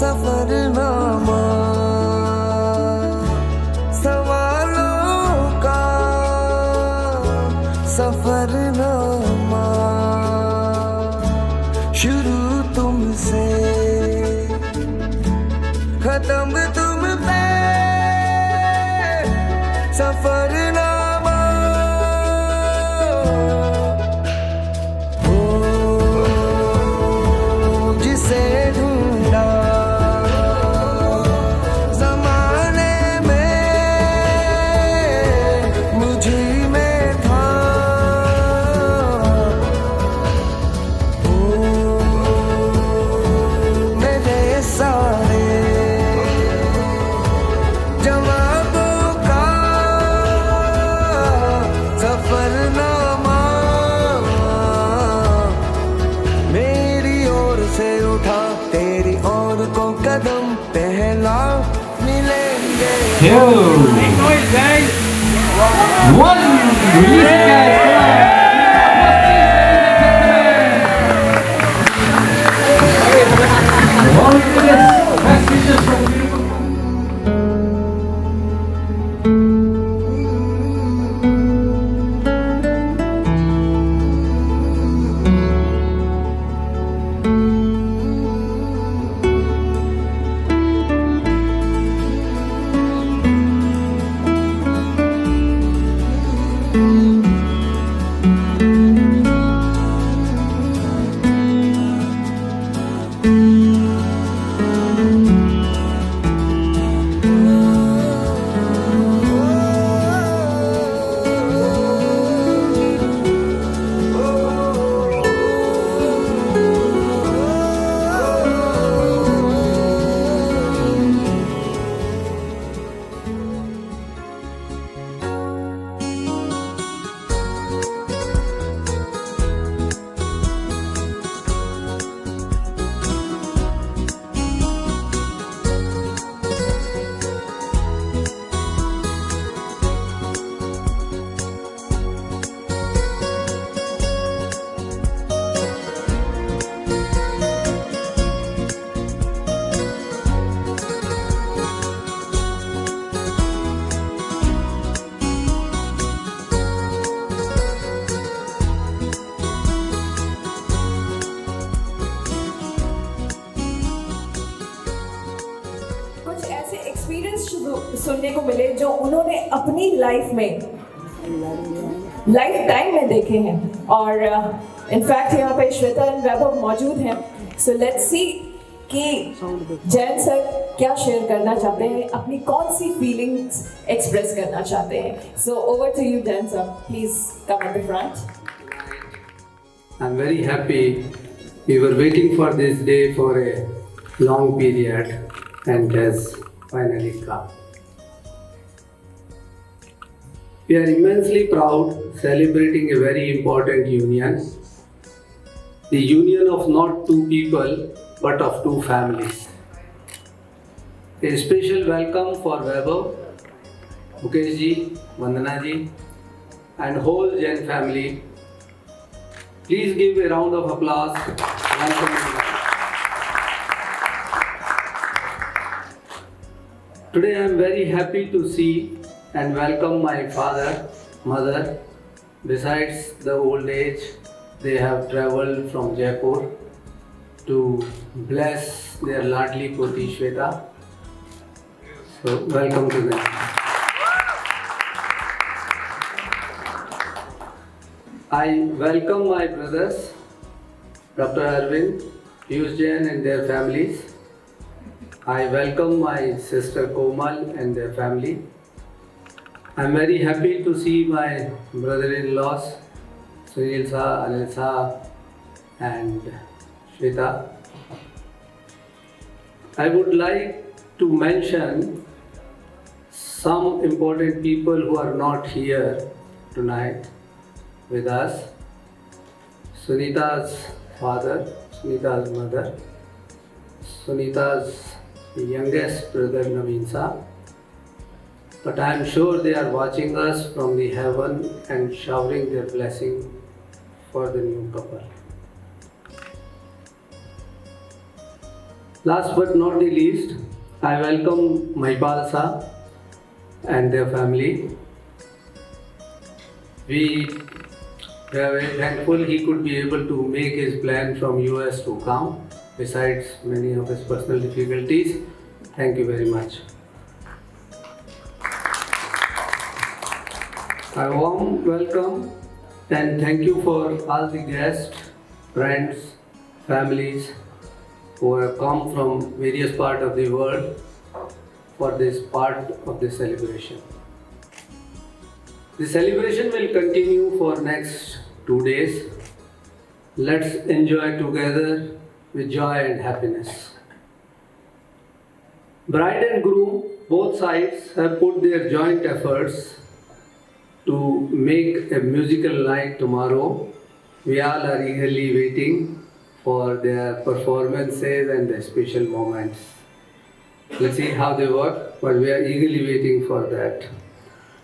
सफरनामा सवालों का सफरनामा शुरू तुमसे खत्म तुम पे सफरनामा जिसे ढूंढा जमाने में मुझे में था मेरे सारे जवाबों का सफरनामा मेरी ओर से उठा तेरी ओर को कदम पहला मिलेंगे Make noise, guys. One. Release it, guys. Come on. All of this. Best wishes from beautiful. कुछ ऐसे एक्सपीरियंस सुनने को मिले जो उन्होंने अपनी लाइफ में लाइफ टाइम में देखे हैं और इनफैक्ट यहाँ पे श्वेता एंड वैभव मौजूद हैं सो लेट्स सी कि जैन सर क्या शेयर करना चाहते हैं अपनी कौन सी फीलिंग्स एक्सप्रेस करना चाहते हैं so over to you Jain sir please come at the front I'm very happy. We were waiting for this day for a long period and it has finally come. We are immensely proud celebrating a very important union. The union of not two people but of two families. A special welcome for Vaibhav, Mukesh ji, Vandana ji and whole Jain family. Please give a round of applause. Today I am very happy to see and welcome my father, mother. Besides the old age, they have travelled from Jaipur to bless their ladli poti Shweta. So welcome to them. I welcome my brothers, Dr. Arvind, Piyush Jain and their families. I welcome my sister Komal and their family. I am very happy to see my brother-in-laws, Sunil Saha, Anil Saha and Shweta. I would like to mention some important people who are not here tonight with us. Sunita's father, Sunita's mother, Sunita's youngest brother Naveen Saab. But I am sure they are watching us from the heaven and showering their blessing for the new couple. Last but not the least, I welcome Mahipal Saab and their family. We are very thankful he could be able to make his plan from US to come, besides many of his personal difficulties. Thank you very much. A warm welcome and thank you for all the guests, friends, families who have come from various parts of the world for this part of the celebration. The celebration will continue for next 2 days. Let's enjoy together with joy and happiness. Bride and groom, both sides have put their joint efforts to make a musical night tomorrow. We all are eagerly waiting for their performances and the special moments. Let's see how they work, but we are eagerly waiting for that.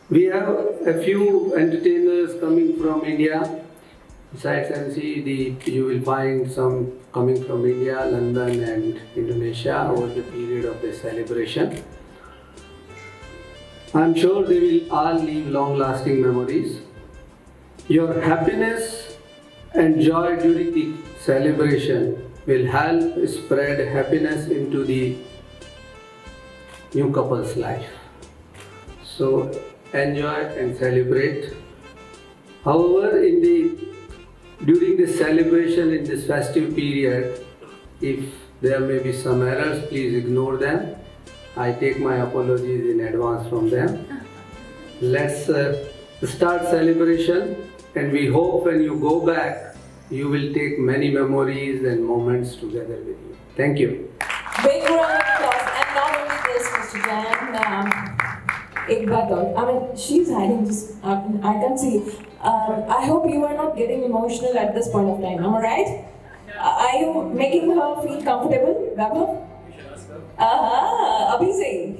We have a few entertainers coming from India. Besides MC, you will find some coming from India, London and Indonesia over the period of the celebration. I'm sure they will all leave long-lasting memories. Your happiness and joy during the celebration will help spread happiness into the new couple's life. So enjoy and celebrate. However, during this celebration in this festive period, if there may be some errors, please ignore them. I take my apologies in advance from them. Let's start celebration, and we hope when you go back, you will take many memories and moments together with you. Thank you. Big round of applause. And not only this, Mr. Jan, ek baat aur. I mean, she's hiding just, I can't see. I hope you are not getting emotional at this point of time. Am I right? Are you making her feel comfortable, Vaibhav? Abhi se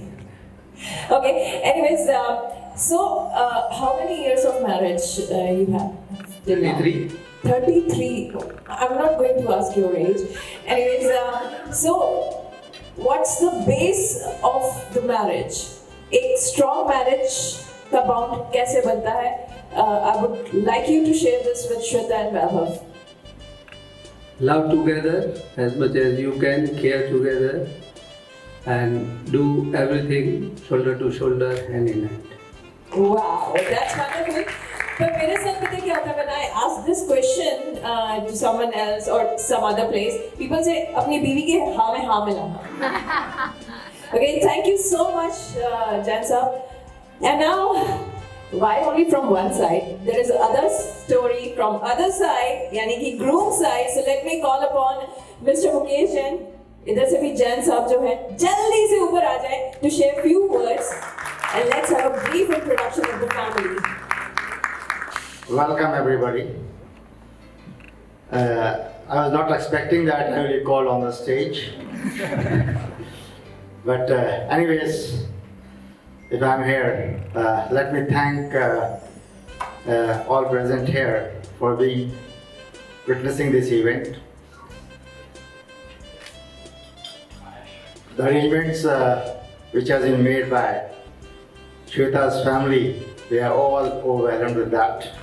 hi. Okay, anyways, so how many years of marriage you have? 33. 33. I'm not going to ask your age. Anyways, so what's the base of the marriage? एक strong marriage का bond कैसे बनता है? I would like you to share this with Shweta and Vaibhav. Love together as much as you can, care together, and do everything shoulder to shoulder, hand in hand. Wow, that's wonderful. But मेरे साथ पता है क्या होता है when I ask this question to someone else or some other place, people say अपनी बीवी के हाँ में हाँ मिलाना. Okay, thank you so much, Jan sir. And now, why only from one side? There is other story from other side, यानी कि groom side. So let me call upon Mr. Mukesh Jain. इधर से भी जैन साहब जो है जल्दी से ऊपर आ जाए to share few words and let's have a brief introduction of the family. Welcome everybody. I was not expecting that I will be called on the stage. But anyways, if I'm here, let me thank all present here for witnessing this event. The arrangements which has been made by Shweta's family, we are all overwhelmed with that.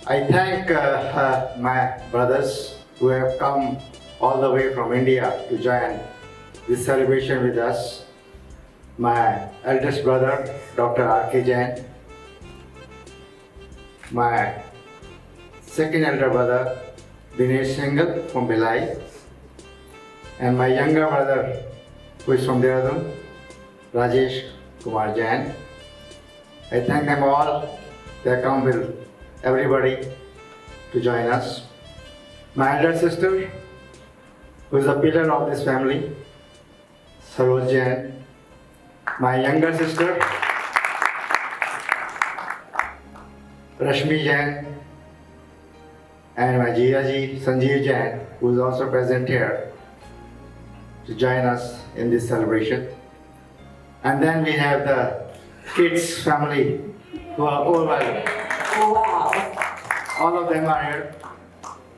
I thank my brothers who have come all the way from India to join this celebration with us. My eldest brother, Dr. R.K. Jain. My second elder brother, Dinesh Singhal from Bhilai. And my younger brother, who is from Dehradun, Rajesh Kumar Jain. I thank them all. They come with everybody to join us. My elder sister, who is the pillar of this family, Saroj Jain, my younger sister, Rashmi Jain, and my Jijaji, Sanjeev Jain, who is also present here to join us in this celebration. And then we have the kids family who are all well. Wow. All of them are here.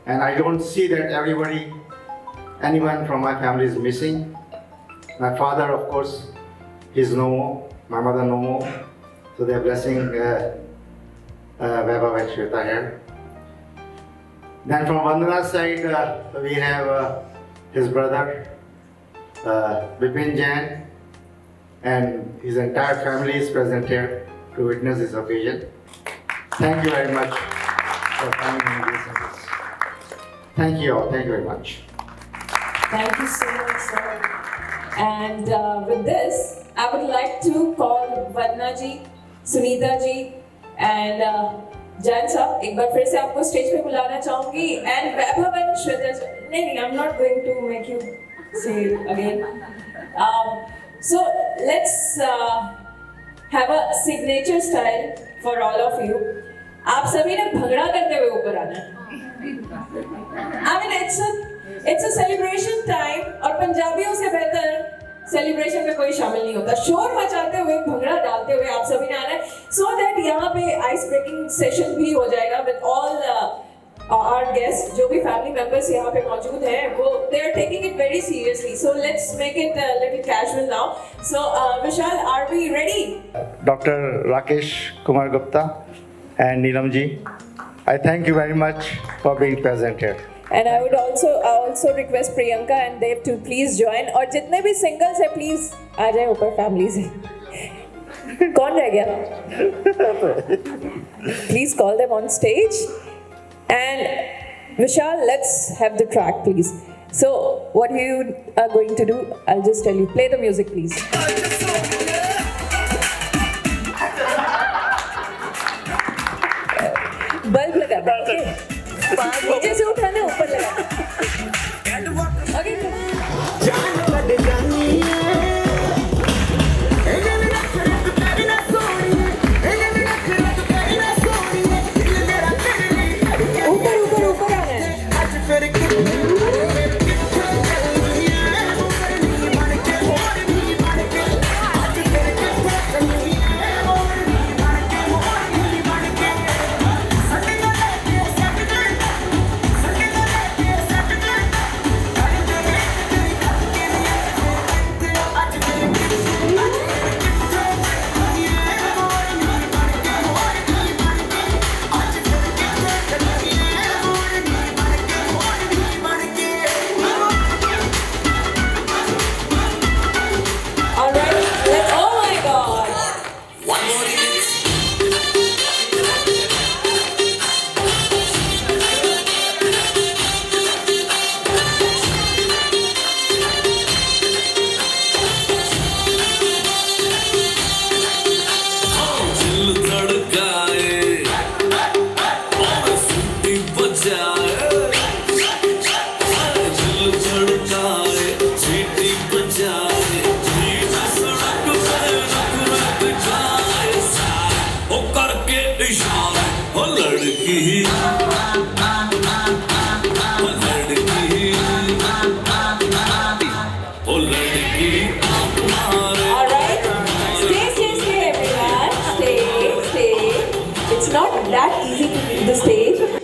And I don't see that anyone from my family is missing. My father, of course, is no more. My mother, no more. So they're blessing Vaibhav and Shweta here. Then from Vandana's side, we have his brother, Bipin Jain, and his entire family is present here to witness this occasion. Thank you very much for coming in this service. Thank you all. Thank you very much. Thank you so much, sir. And with this, I would like to call Vandana ji, Sunita ji, and Jain साहब एक बार फिर से आपको stage पे बुलाना चाहूंगी and Vaibhav and Shweta ji. नहीं, I'm not going to make you say again. So let's have a signature style for all of you. आप सभी ने भंगड़ा करते हुए ऊपर आना है. I mean it's a celebration time और पंजाबियों से बेहतर सेलिब्रेशन में कोई शामिल नहीं होता. शोर मचाते हुए, भंगड़ा डालते हुए आप सभी ने आना है so that यहाँ पे आइस ब्रेकिंग सेशन भी हो जाएगा with all our guests. जो भी फैमिली मेंबर्स यहाँ पे मौजूद हैं वो they are taking it very seriously, so let's make it a little casual now. So Vishal, are we ready? Dr. Rakesh Kumar Gupta and Neelam ji, I thank you very much for being present here. And I would also request Priyanka and Dev to please join. और जितने भी singles हैं please आ जाए ऊपर family से. कौन रह गया? Please call them on stage. And Vishal, let's have the track please. So what you are going to do, I'll just tell you. Play the music please. Bulb लगा दो, नीचे से उठाने ऊपर लगा. Okay. ऊपर ऊपर ऊपर आना है.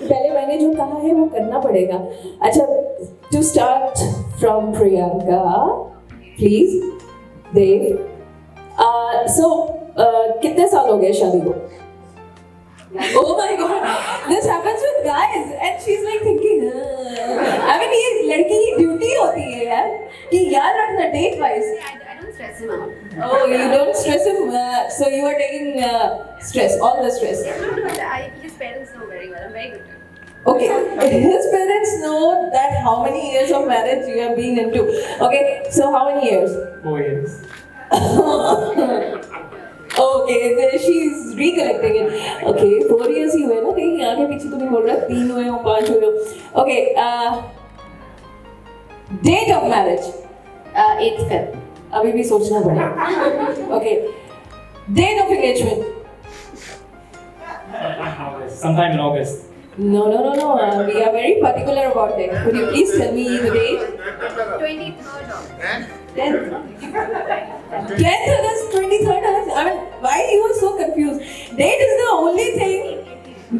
पहले मैंने जो कहा है वो करना पड़ेगा. अच्छा, to start from Priyanka, please, Dev. So कितने साल हो गए शादी को? Oh my God, this happens with guys, and she's like thinking, I mean ये लड़की की ड्यूटी होती है यार कि याद रखना date wise. I don't stress him out. Oh, you don't stress him, so you are taking stress, all the stress. His parents know very well. I'm very good. Okay, his parents know that how many years of marriage you have been into. Okay, so how many years? 4 years. Okay, she's recollecting it. Okay, 4 years ही हुए ना, कहीं आगे पीछे तो नहीं बोल रहा, 3 हुए हो, 5 हुए हो. Okay, date of marriage. 8th Feb. अभी भी सोचना पड़ेगा. Okay. Date of engagement. Sometime in August. No. We are very particular about it. Could you please tell me the date? 23rd of 10th. 10th August, 23rd August. I mean, why you are so confused? Date is the only thing.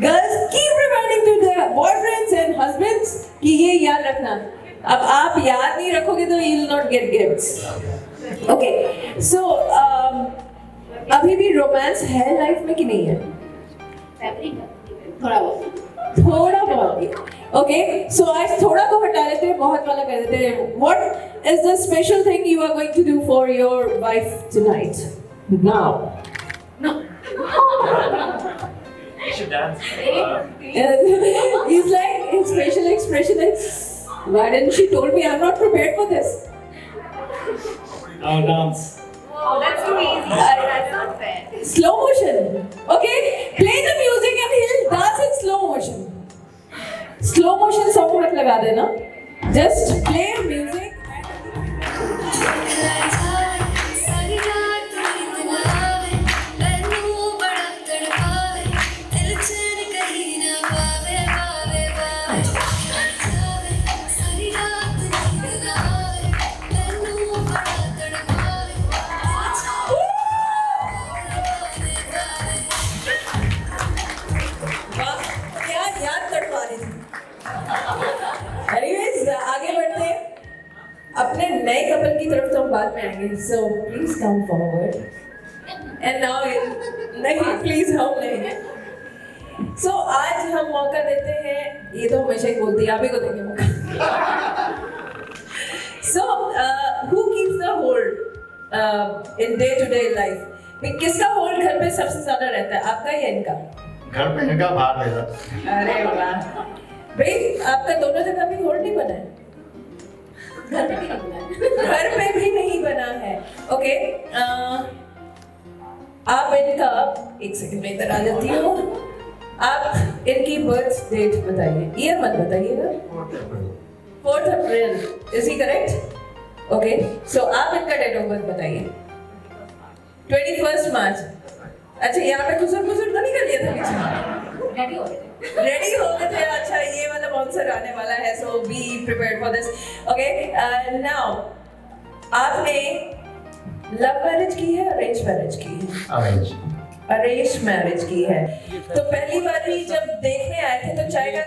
Girls keep reminding to their boyfriends and husbands कि ये याद रखना. अब आप याद नहीं रखोगे तो you will not get gifts. Okay. So अभी भी रोमांस है लाइफ में कि नहीं है? February. थोड़ा बहुत. थोड़ा बहुत. Okay. So आज थोड़ा को हटा लेते हैं, बहुत वाला कर देते हैं. What is the special thing you are going to do for your wife tonight? Now. You should dance. He's like, his facial expression is, why didn't she told me? I'm not prepared for this. Now dance. Oh, that's too easy. That's not fair. Slow motion. Okay, play the music and he'll dance in slow motion. Slow motion song मत लगा देना. Just play music. अपने नए couple की तरफ तो हम बाद में आएंगे. So please come forward. And now नहीं, please हम नहीं. So आज हम मौका देते हैं. ये तो हमेशा ही बोलती है, आप ही को देंगे मौका. So who keeps the hold in day-to-day life? किसका hold घर पे सबसे ज्यादा रहता है, आपका या इनका? घर पे इनका, बाहर मेरा. अरे वाह भाई, आपका दोनों जगह भी hold नहीं बना है. घर पे भी नहीं बना है. ओके. आप इनका, एक सेकंड में इधर आ जाती हूँ. आप इनकी बर्थ डेट बताइए, ईयर मत बताइएगा. 4th April. Is he correct? Okay. So आप इनका डेट ऑफ बर्थ बताइए. 21 मार्च. अच्छा, यहाँ पे कुछ तो नहीं कर लिया था पीछे? रेडी हो गए थे. अच्छा, ये वाला बाउंसर आने वाला है, so be prepared for this. Okay. Now आपने लव मैरिज की है, अरेंज मैरिज की है? अरेंज मैरिज की है. तो पहली बार ही जब देखने आए थे तो चाय का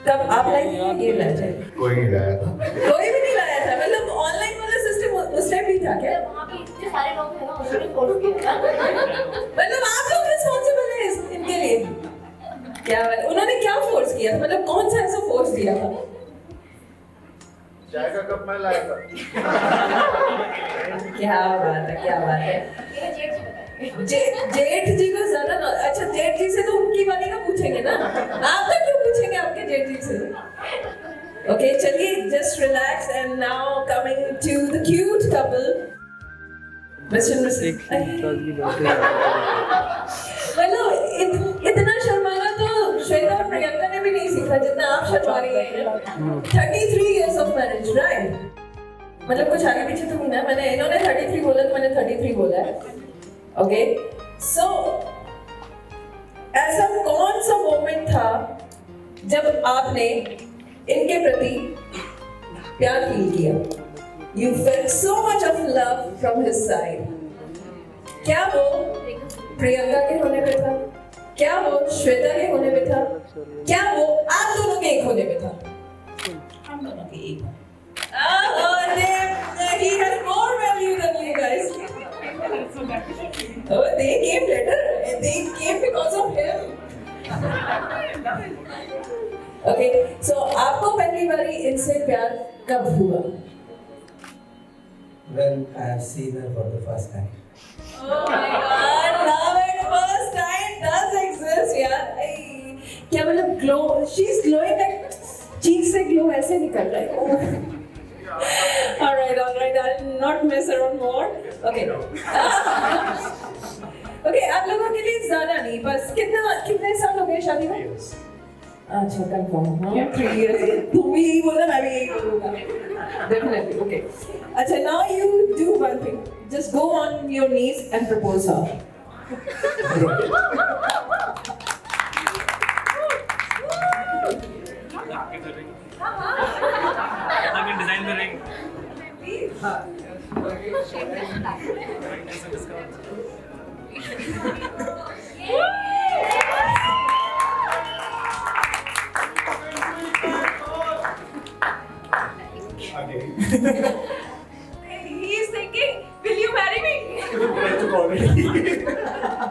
कब आप लाए थे? ये लाए थे? कोई नहीं लाया था. कोई भी नहीं लाया था. मतलब ऑनलाइन वाला सिस्टम उस टाइम भी था क्या? वहाँ पे इतने सारे लोग हैं ना, उन्होंने फोर्स किया. मतलब आप लोग रिस्पॉन्सिबल हैं इनके लिए? क्या बात. उन्होंने क्या फोर्स किया था? मतलब कौन सा ऐसा फोर्स दिया था? चाय का कप मैं लाया था. क्या बात है, क्या बात है. मेरे जेठ जी बताएंगे. जेठ जी को ज्यादा. अच्छा, जेठ जी से तो उनकी वाली का पूछेंगे ना, आप तो क्यों पूछेंगे आपके जेठ जी से? ओके, चलिए, just relax. And now coming to the cute couple, Mr and Mrs. मतलब इतना शर्माना तो श्वेता और प्रियंका ने भी नहीं सीखा जितना आप शर्मा रही हैं. 33 years of marriage, right? मतलब कुछ आगे पीछे तो नहीं ना. मैंने, इन्होंने 33 बोला तो मैंने 33 बोला है. ओके. सो ऐसा कौन सा मोमेंट था जब आपने इनके प्रति प्यार फील किया? You felt so much of love from his side. क्या वो प्रियंका के होने पे था? क्या वो श्वेता के होने पे था? क्या वो आप दोनों के एक होने पे था? हम दोनों के एक. He has more value than you guys. Oh, they came later. They came because of him. Okay, so आपको पहली बारी इनसे प्यार कब हुआ? When I have seen her for the first time. Oh my God, love at first sight does exist, यार. क्या मतलब glow? She's glowing like cheek से glow ऐसे निकल रहा है. All right, I'll not mess around more. Okay. Okay, आप लोगों के लिए ज़्यादा नहीं, बस कितने साल हो गए शादी में? अच्छा, कंफर्म. हाँ, 3 years. तुम भी यही बोला, मैं भी यही बोलूँगा. Definitely. Okay. अच्छा, now you do one thing. Just go on your knees and propose her. I can design the ring. He is thinking, will you marry me?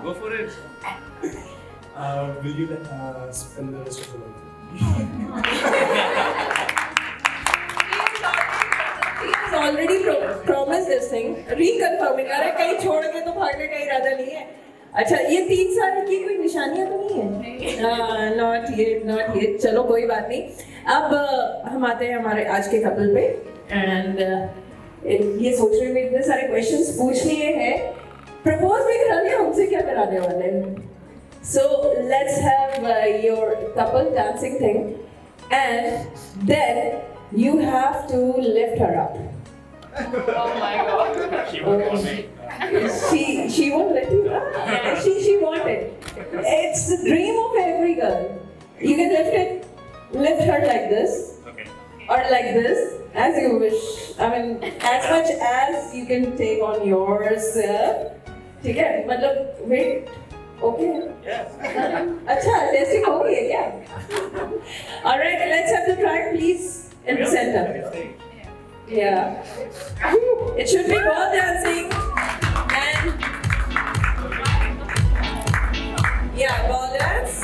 Go for it. Will you spend the rest of your life? He has already promised this thing, reconfirming. अरे कहीं छोड़ के तो भागने का इरादा नहीं है. अच्छा ये 3 साल की कोई निशानियां तो नहीं है? Not yet. चलो कोई बात नहीं. अब हम आते हैं हमारे आज के कपल पे एंड ये सोच रहे हैं इतने सारे क्वेश्चंस पूछ लिए हैं. प्रपोज भी करा लिया, हमसे क्या कराने वाले हैं? So let's have your couple dancing thing, and then you have to lift her up. Oh my god. She won't let you. She wanted. It's the dream of every girl. You can lift her like this, Okay. or like this, as you wish. I mean, as much as you can take on yourself. ठीक है? मतलब wait. Okay. Yes. अच्छा, testing हो गई है क्या? Alright, let's have the track, please, in the center. Yeah. It should be ball dancing and yeah, ball dance.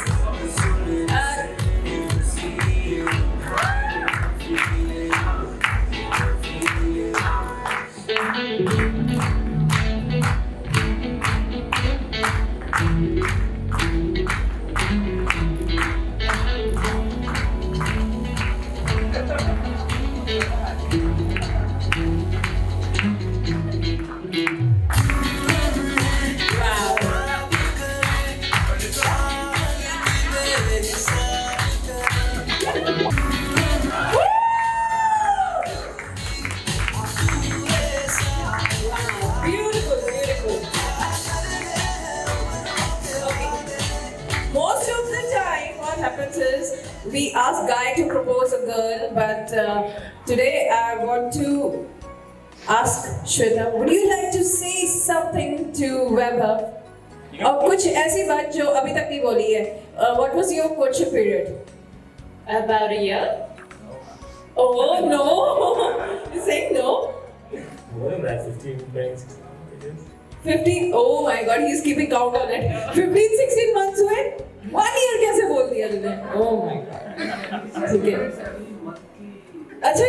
Beautiful, beautiful. Okay. Most of the time, what happens is we ask guy to propose a girl, but today I want to ask Shweta, would you like to say something to Webber? और कुछ ऐसी बात जो अभी तक नहीं बोली है. What was your courtship period? About a year. Oh no! You're saying no? More than that, 15, 16 years. 15. Oh my God, he's keeping count on it. 15, 16 months हुए? 1 year कैसे बोल दिया तूने? Oh my God. ठीक है. अच्छा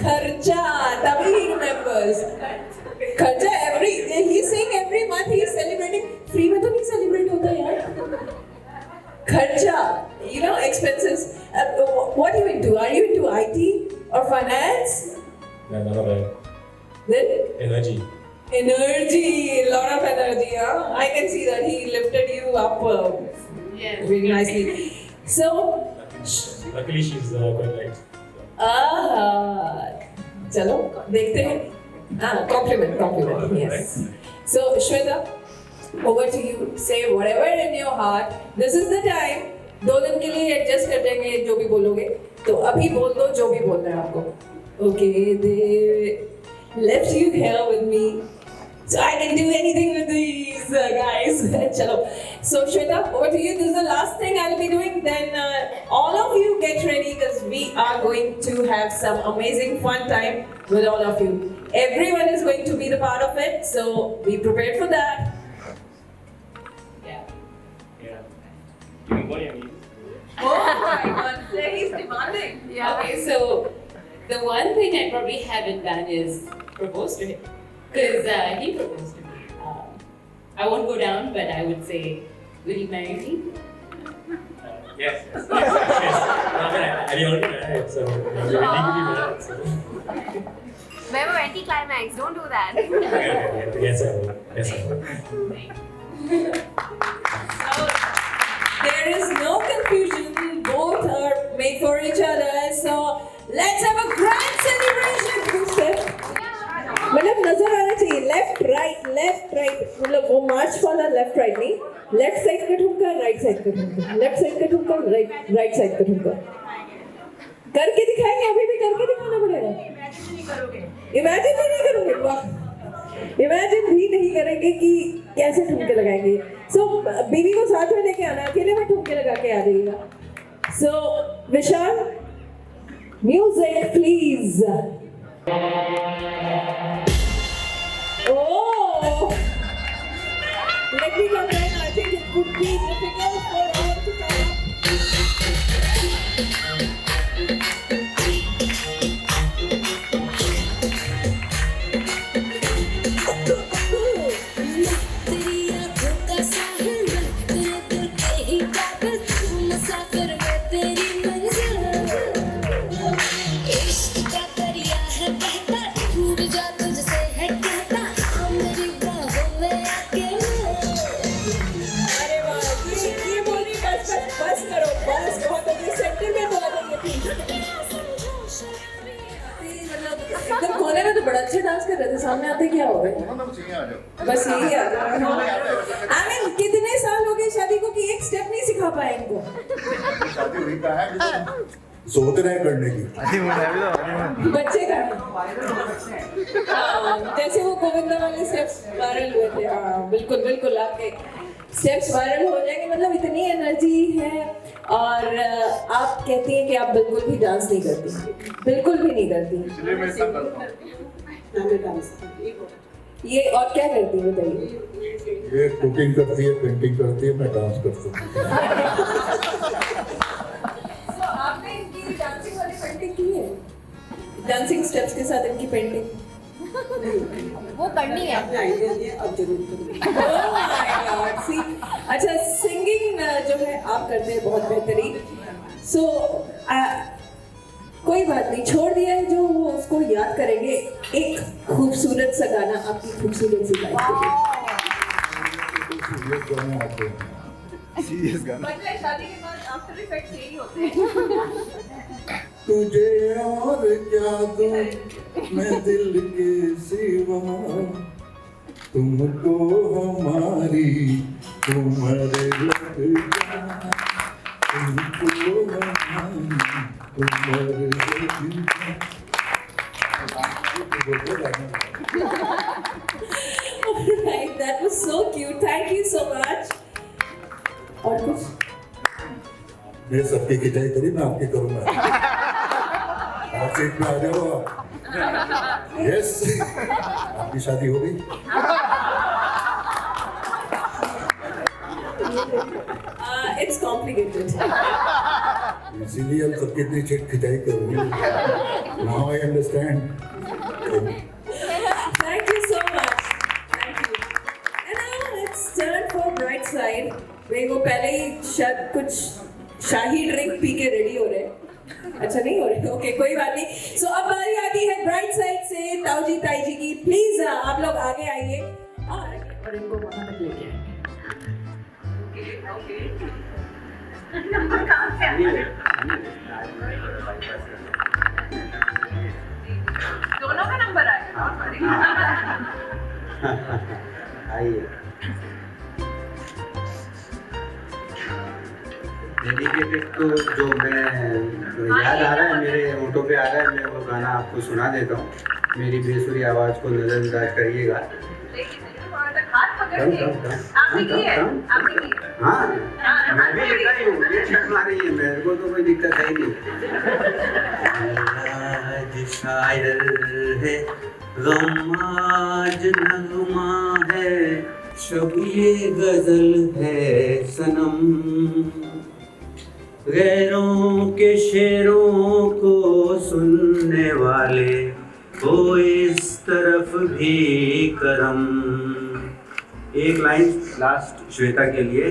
खर्चा तभी he remembers. खर्चा he's saying every month he is celebrating. Free में तो नहीं celebrate होता यार. खर्चा, you know, expenses. What are you into? Are you into IT or finance? No, none of that. Then Energy. energy, a lot of energy. Huh? I can see that he lifted you up Yes. very nicely. So, Luckily, she's quite light. चलो देखते हैं. Compliment. Yes. So Shweta, over to you. Say whatever in your heart. This is the time. 2 दिन के लिए adjust कर देंगे जो भी बोलोगे. तो अभी बोल दो जो भी बोलना है आपको. Okay, they left you here with me, so I can do anything with these guys. Chalo. So Shweta, over to you. This is the last thing I'll be doing. Then all of you get ready because we are going to have some amazing fun time with all of you. Everyone is going to be the part of it, so be prepared for that. Yeah. Yeah. You can go on your knees. Oh my God, he's demanding. Yeah. Okay, so the one thing I probably haven't done is propose to him. Because he proposed to me. I won't go down, but I would say, will you marry me? Yes. Yes. I mean, I already married, so we're legally married. So. Remember anti-climax, don't do that. Okay, yes, I will. Yes, I will. So, there is no confusion. Both are made for each other. So let's have a grand celebration. Who said? मतलब नजर आना चाहिए, left right मतलब वो मार्च वाला left right नहीं, left side का ठुमका राइट साइड का ठुमका, लेफ्ट साइड का ठुमका राइट साइड का ठुमका। करके दिखाएंगे, अभी भी करके दिखाना पड़ेगा। इमेजिन भी नहीं करोगे? वाह, इमेजिन भी नहीं करेंगे कि कैसे ठुमके लगाएंगे। सो बीवी को साथ में लेके आना, अकेले में ठुमके लगा के आ जाइएगा। So Vishal, music please. Oh, let me come in. I think it would be difficult for all to come up. तेरी आँखों का साहिल मैं, तेरे दिल के ही काबिल, तू मुसाफिर मैं तेरी मंजिल। इश्क का दरिया है बहता, टूट जा तुझसे है कहता, आ मेरी बाहों में आके अरे वाह, ये बोली बस करो, बस बहुत अच्छे सेंटर में बोला देंगे प्लीज। मतलब एकदम कोने में तो बड़ा अच्छा डांस कर रहे थे, सामने आते क्या हो गए? बस यही आ गया। I mean, कितने साल हो गए शादी को कि एक स्टेप नहीं सिखा पाए इनको। सोच रहे हैं करने की। बच्चे का जैसे वो गोविंदा वाले स्टेप्स वायरल हुए थे। हाँ बिल्कुल बिल्कुल, आपके स्टेप्स वायरल हो जाएंगे। मतलब इतनी एनर्जी है, और आप कहती हैं कि आप बिल्कुल भी डांस नहीं करती, बिल्कुल भी नहीं करती। ये और क्या करती है बताइए? ये कुकिंग करती है, पेंटिंग करती है, मैं डांस करता हूँ। So, आपने इनकी डांसिंग वाली पेंटिंग की है? डांसिंग स्टेप्स के साथ इनकी पेंटिंग वो करनी है। अब जरूर करूँगी। Oh my God, see, अच्छा सिंगिंग जो है आप करते हैं बहुत बेहतरीन। सो कोई बात नहीं, छोड़ दिया है जो वो उसको याद करेंगे। एक खूबसूरत सा गाना आपकी खूबसूरत सी लाइफ के सीरियस गाना। मतलब शादी के बाद आफ्टर इफेक्ट्स यही होते हैं। तुझे और क्या दूं मैं दिल के सिवा, तुमको हमारी उम्र लग जा, तुमको हमारी उम्र लग जा। Right, that was so cute. Thank you so much. और कुछ? मैं सबकी खिंचाई करी, मैं आपकी करूँगा। आप सीट पे आ जाओ आप। यस, आपकी शादी हो गई? It's complicated. इसीलिए हम सबकी इतनी खिंचाई कर रहे हैं। Now I understand. Thank you so much. Thank you. And now let's turn for bright side. मेरे को पहले ही शायद कुछ शाही ड्रिंक पी के रेडी हो रहे हैं। अच्छा नहीं हो रहे? ओके कोई बात नहीं। सो अब बारी आती है ब्राइट साइड से ताऊजी ताई जी की। प्लीज आप लोग आगे आइए और इनको वहां तक लेके आइए। दोनों का नंबर आया। आइए। डेडिकेटेड तो जो मैं याद आ रहा है, मेरे होठों पे आ रहा है, मैं वो गाना आपको सुना देता हूँ। मेरी बेसुरी आवाज़ को नज़रअंदाज करिएगा। हाँ, मैं भी लिखा ही हूँ, ये शर्म आ रही है, मेरे को तो कोई दिक्कत है ही नहीं। आज शायर है, गम आज नगमा है, शब ये गजल है सनम। गैरों के शेरों को सुनने वाले हो इस तरफ भी करम। एक लाइन लास्ट श्वेता के लिए।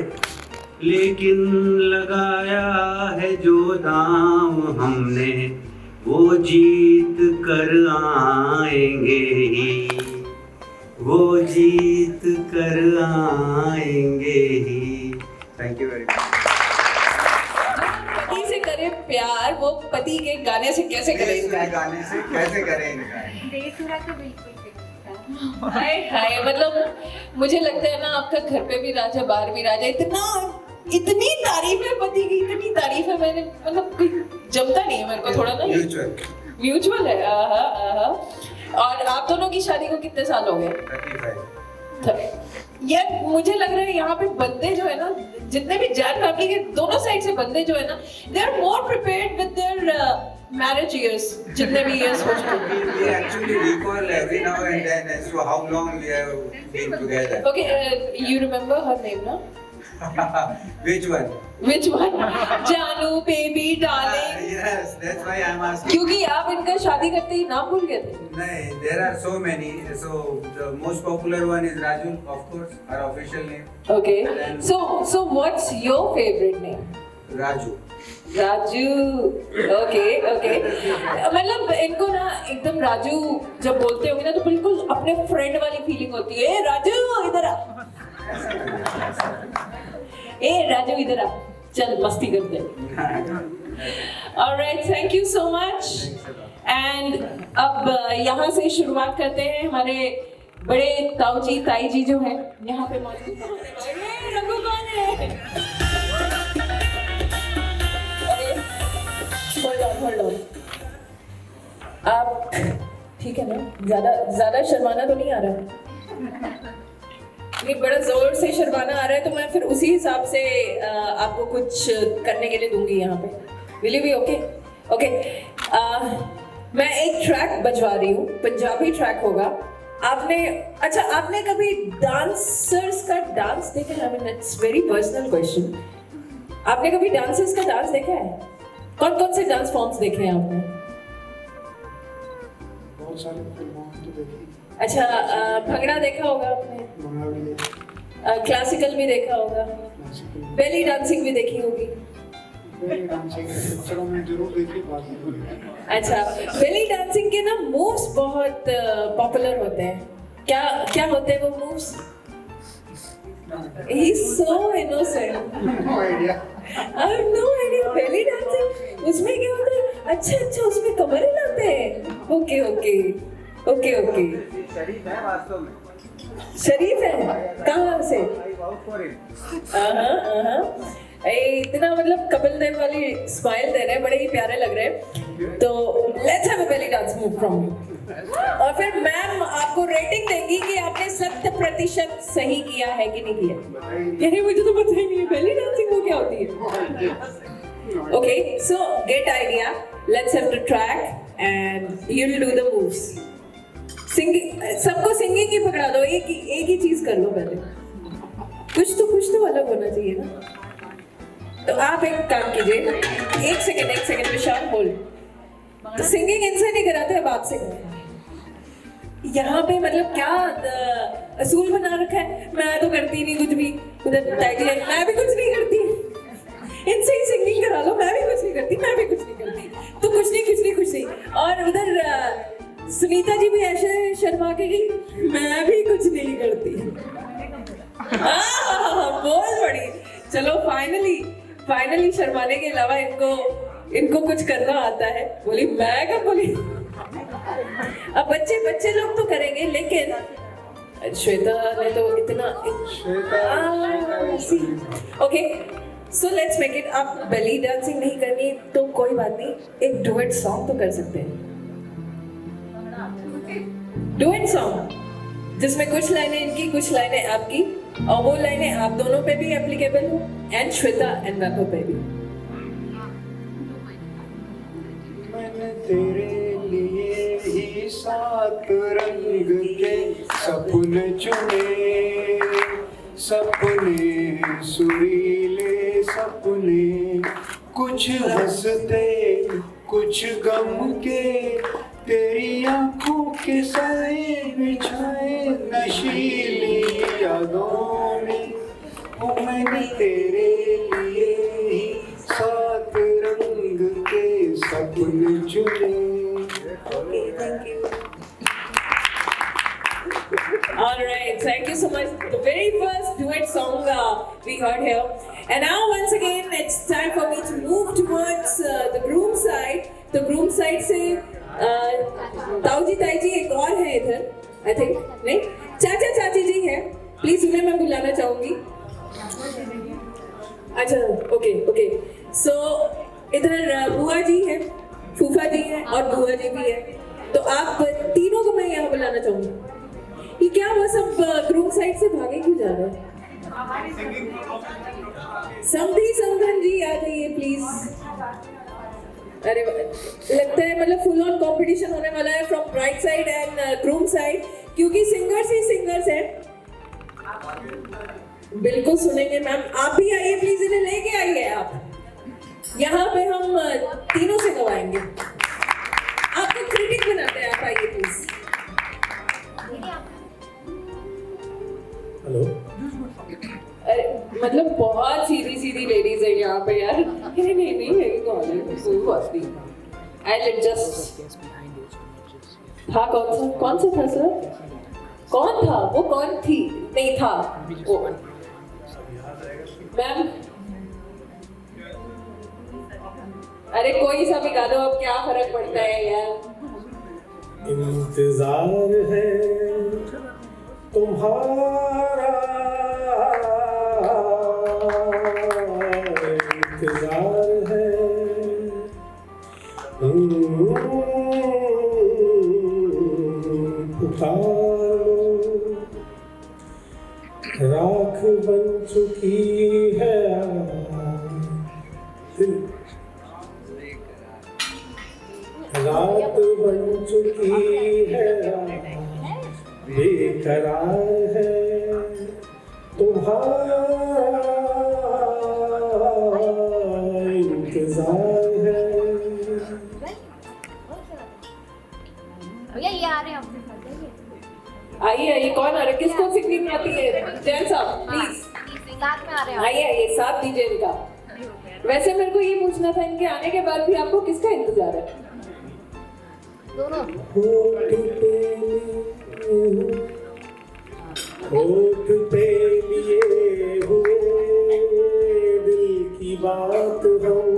लेकिन लगाया है जो दाम हमने, वो जीत कर आएंगे ही, वो जीत कर आएंगे ही। Thank you very much. पति से करे प्यार, वो पति के गाने से कैसे करेंगे? गाने से कैसे करेंगे? बेसुरा तो बिल्कुल हाय हाय, मतलब मुझे लगता है ना आपका घर पे भी राजा बाहर भी राजा, इतनी तारीफ है पति की, इतनी तारीफ है, मैंने मतलब कोई जमता नहीं है मेरे को थोड़ा ना। म्यूचुअल है। और आप दोनों की शादी को कितने साल हो गए? 35। यार मुझे लग रहा है यहाँ पे बंदे जो है ना, जितने भी जैन फैमिली के दोनों साइड से बंदे जो है ना, they are more prepared with their marriage years, जितने भी years हो चुके। We actually recall every now and then as to how long we have been together. Okay, you remember her name, na? Which one? Which one? जानू, baby, darling. Yes, that's why I'm asking. क्योंकि आप इनका शादी करते ही नाम भूल गए थे। नहीं, there are so many. So the most popular one is Raju, of course, our official name. Okay. So what's your favorite name? Raju. Raju. Okay मतलब इनको ना एकदम राजू जब बोलते होंगे ना तो बिल्कुल अपने फ्रेंड वाली फीलिंग होती है। राजू इधर आ, ए राजू इधर आ, चल मस्ती करते हैं। Alright, thank you so much. And अब यहाँ से शुरुआत करते हैं। हमारे बड़े ताऊ जी ताई जी जो है यहाँ पे मौजूद हैं। रघु कौन है? Hold on. आप ठीक है ना? ज्यादा शर्माना तो नहीं आ रहा? नहीं, बड़ा जोर से शर्माना आ रहा है तो मैं फिर उसी हिसाब से आपको कुछ करने के लिए दूंगी यहाँ पे। Will you be okay? Okay. मैं एक ट्रैक बजवा रही हूँ, पंजाबी ट्रैक होगा। आपने कभी डांसर्स का डांस देखा है? I mean, it's very personal question. आपने कभी डांसर्स का डांस देखा है? कौन से डांस फॉर्म्स देखे हैं आपने? बहुत सारे फिल्मों तो देखी। अच्छा, भंगड़ा देखा होगा आपने? क्लासिकल भी देखा होगा? बेली डांसिंग भी देखी होगी? बेली डांसिंग पिक्चरों में जरूर देखी बात। अच्छा, बेली डांसिंग के ना मूव्स बहुत पॉपुलर होते हैं। क्या होते हैं वो moves? He's so innocent. No idea. I have no idea. Belly dancing. उसमें क्या होता है? अच्छा उसमें कमर हिलाते हैं। ओके। शरीफ है वास्तव में। शरीफ है? कहाँ से? इतना मतलब कपिल देव वाली स्माइल दे रहे हैं, बड़े ही प्यारे लग रहे हैं। तो let's have a belly dance move from you. और फिर मैम आपको रेटिंग देंगी कि आपने 100% सही किया है कि नहीं किया। यार मुझे तो पता ही नहीं है बेली डांसिंग वो क्या होती है। Okay, so get idea, let's have the track and you will do the moves. Singing, सबको सिंगिंग ही पकड़ा दो, एक ही चीज कर लो पहले। कुछ तो अलग होना चाहिए ना। तो आप एक काम कीजिए, एक सेकंड विशाल होल्ड। तो सिंगिंग इनसे नहीं कराते, अब आपसे कराते। यहाँ पे मतलब क्या असूल बना रखा है? मैं तो करती नहीं कुछ भी। उधर टैगलाइन, मैं भी कुछ नहीं करती। इनसे ही सिंगिंग करा लो, मैं भी कुछ नहीं करती। तो कुछ नहीं। और उधर सुनीता जी भी ऐसे शर्मा के गई, मैं भी कुछ नहीं करती। बहुत बड़ी। चलो फाइनली शर्माने के अलावा इनको कुछ करना आता है। बोली मैं कब बोली? अब बच्चे लोग तो करेंगे, लेकिन श्वेता ने तो इतना। Okay, so let's make it. आप बेली डांसिंग नहीं करनी तो कोई बात नहीं, एक डुएट सॉन्ग तो कर सकते हैं। डुएट सॉन्ग जिसमें कुछ लाइनें इनकी, कुछ लाइनें आपकी, और वो लाइनें आप दोनों पे भी एप्लीकेबल हो, एंड श्वेता एंड वैभव पे भी। मैंने तेरे लिए ही 7 रंग के सपने चुने, सपने सुरीले सपने, कुछ हंसते कुछ गम के, तेरी आंखों के साए बिछाए नशीली यादों में। मैंने तेरे लिए ही 7 रंग के सपने चुने। Thank you. All right, thank you so much. The very first duet song we heard here, and now once again it's time for me to move towards the groom side. The groom side से ताऊ जी ताई जी एक और है इधर, I think नहीं, चाचा चाची जी हैं, प्लीज उन्हें मैं बुलाना चाहूंगी। अच्छा ओके ओके, सो इधर बुआ जी हैं, फूफा जी हैं और बुआ जी भी हैं, तो आप तीनों को मैं यहाँ बुलाना चाहूंगी। ये क्या वो सब ग्रूम साइड से भागे क्यों जा रहे हैं? समधी समधन जी आ जाइए प्लीज। अरे लगता है मतलब फुल ऑन कंपटीशन होने वाला है from bride side and groom side, क्योंकि सिंगर्स ही सिंगर्स हैं। बिल्कुल सुनेंगे मैम, आप भी आइए प्लीज, इन्हें लेके आइए आप। यहाँ पे हम तीनों से गवाएंगे, आपको क्रिटिक बनाते हैं, आप आइए प्लीज। हेलो, अरे मतलब बहुत सीधी सीधी लेडीज है यहाँ पे यार। नहीं नहीं नहीं, मेरी कौन है, कोई बात नहीं। आई एडजस्ट। था कौन सा था सर? कौन था वो? कौन थी? नहीं था वो मैम। अरे कोई सा भी गा दो, अब क्या फर्क पड़ता है यार। इंतजार है तुम्हारा, इंतजार है पुकारो, राख बन चुकी है दिल, रात बन चुकी है, बेकरार है तुम्हारा इंतजार है। भैया ये आ रहे हैं, आइए आइए, कौन आ रहा है? किसको सिंगिंग आती है? जैन साहब प्लीज साथ में आ रहे हैं। आइए आइए, साथ दीजिए इनका। वैसे मेरे को ये पूछना था, इनके आने के बाद भी आपको किसका इंतजार है? दोनों। होठ पे लिए हुए दिल की बात हम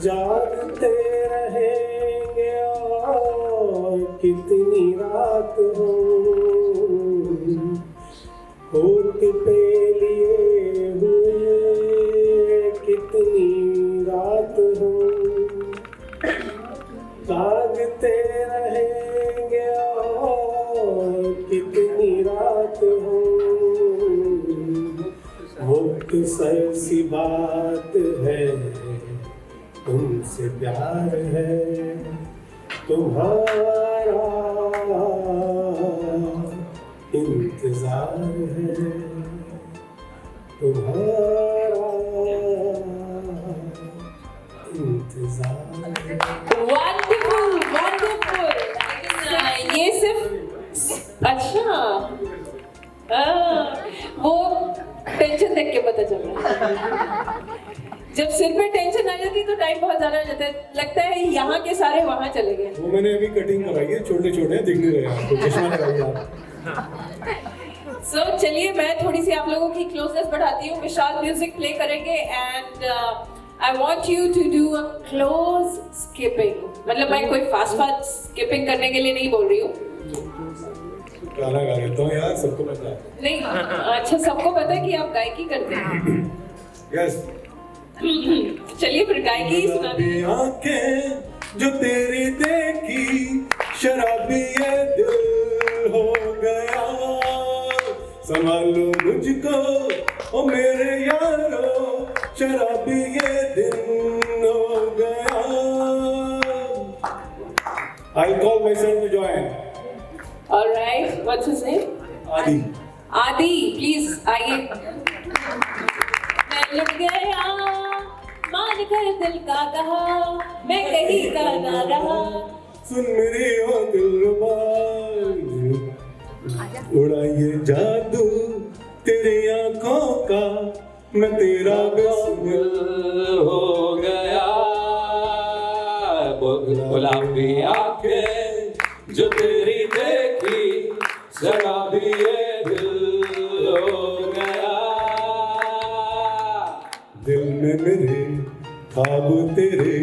जागते रहेंगे और कितनी रात हो। होठ पे लिए हुए कितनी रात हो, जागते रहेंगे और कितनी रात हो। मुख्तसर सी बात है, तुमसे प्यार है, तुम्हारा इंतजार है, तुम्हारा इंतजार है। Wonderful wonderful. ये सिर्फ अच्छा वो टेंशन देख के पता चल रहा है। जब सिर पे टेंशन आ जाती है तो टाइम बहुत ज्यादा हो जाता है, लगता है यहाँ के सारे वहाँ चले गए। वो मैंने अभी कटिंग कराई है, छोटे छोटे दिख नहीं रहे आपको, चश्मा लगाइए आप। सो चलिए मैं थोड़ी सी आप लोगों की क्लोजनेस बढ़ाती हूँ। विशाल म्यूजिक प्ले करेंगे and I want you to do a close skipping. मतलब मैं कोई फास्ट फास्ट स्किपिंग करने के लिए नहीं बोल रही हूँ। गाना गा लेता हूँ यार, सबको पता है। नहीं अच्छा, सबको पता है कि आप गायकी करते हैं। यस। चलिए फिर गायकी ही सुना दीजिए। आंखें जो तेरी देखी, शराबी ये दिल हो गया, संभालो मुझको ओ मेरे यारो, शराबी ये दिन हो गया। I'll call my son to join. All right, what's his name? आदि। आदि, प्लीज आइए। मैं लुट गया मान कर दिल का कहा, मैं कहीं का ना रहा। सुन मेरी ओ दिलरुबा, उड़ाइए जादू तेरी आंखों का, मैं तेरा बिस्मिल हो गया। गुलाबी आंखें जो तेरी देखी, शराबी ये दिल हो गया। दिल में मेरे ख्वाब तेरे,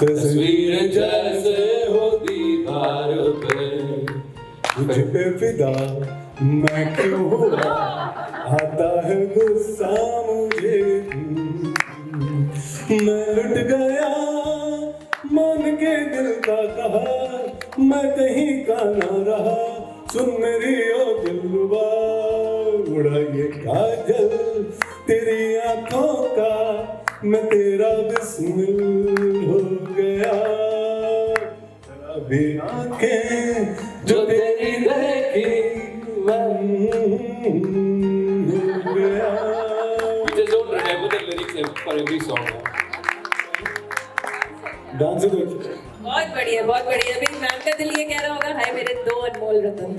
तस्वीर तस्वीर जैसे हो दीवार पे, तुझ पे फिदा मैं क्यों हुआ, आता है गुस्सा मुझे। मैं लुट गया मान के दिल का कहा, मैं कहीं का ना रहा। सुन मेरी ओ दिलरुबा, उड़ा ये काजल तेरी आंखों का, मैं तेरा बिस्मिल हो गया। भी आंखें जो तेरी देखी मैं हो गया। We just don't remember the lyrics for every song. Dance तो बहुत बढ़िया, बहुत बढ़िया। अभी मैम का दिल ये कह रहा होगा, हाय मेरे दो अनमोल रतन।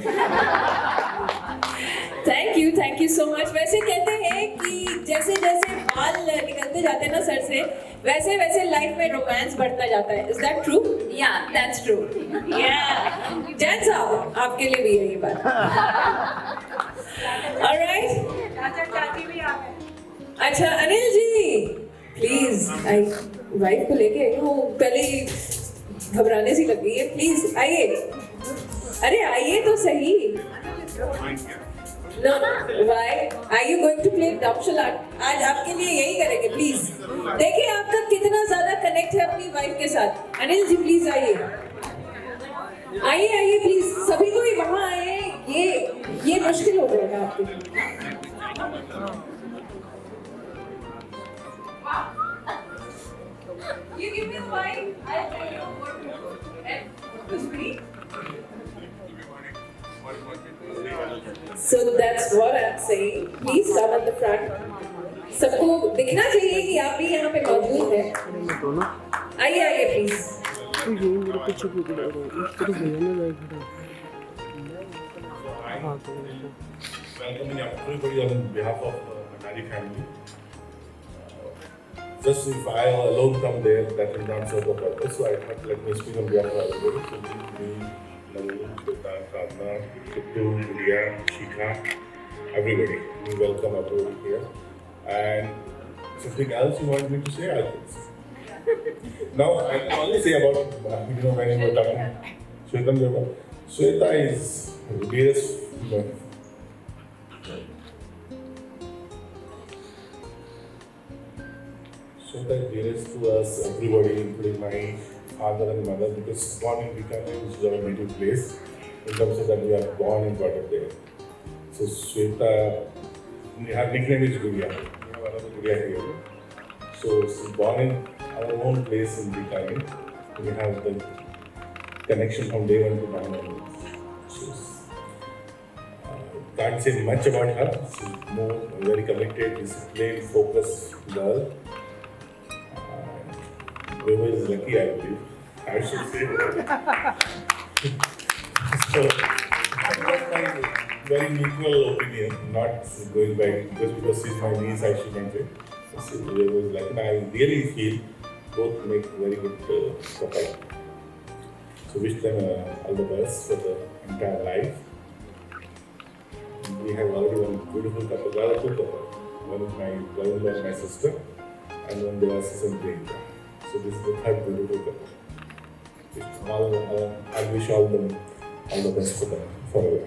Thank you so much. वैसे कहते हैं कि जैसे जैसे बाल निकलते जाते हैं ना सर से, वैसे वैसे लाइफ में रोमांस बढ़ता जाता है। Is that true? या दैट्स ट्रू। या जैन साहब, आपके लिए भी है ये बात। ऑलराइट, अच्छा Anil ji please, I wife को लेके वो पहले ही घबराने सी लग गई है, प्लीज आइए। अरे आइए तो सही। No, why? Are you going to play Dapshal art? आज आपके लिए यही करेंगे, प्लीज। देखिए आपका कितना ज्यादा कनेक्ट है अपनी वाइफ के साथ। अनिल जी प्लीज आइए, आइए प्लीज, सभी को ही वहाँ आए। ये मुश्किल हो जाएगा आपके लिए। You give me the mic, I'll tell you what to do. And Kushburi? So that's what I'm saying. Please come at the front. सबको दिखना चाहिए कि आप भी यहाँ पे मौजूद हैं। आइए please. Welcoming everybody on behalf of Nari family. Just if I alone come there, that will not serve the purpose. So I thought, let me speak on behalf of everybody. So me, Nalu, Pita, Sadhna, Kittu, India, Shikha, everybody. We welcome everybody here. And something else you want me to say? I think. Now I can only say about when you were talking, Shweta Java. Shweta is the dearest. Shweta is dearest to us, everybody, including my father and mother, because born in Bikaner, which is our native place, in terms of that we are born and brought up there. So Shweta, her nickname is Guria. We have another Guria here. So she's born in our own place in Bikaner. We have the connection from day one to now onwards. She's, can't say much about her. She's more very committed, disciplined, focused girl. Whoever is lucky, I believe. I should say. So, that's my very neutral opinion, not going back just because she's my niece, I shouldn't say. So, whoever is lucky, and I really feel both make very good couple. So, wish them all the best for the entire life. We have already one beautiful couple, rather two couple. One is my brother-in-law and my sister, and one they are sis and Priyanka. So this is the third beautiful couple. I wish all them all the best for them forever.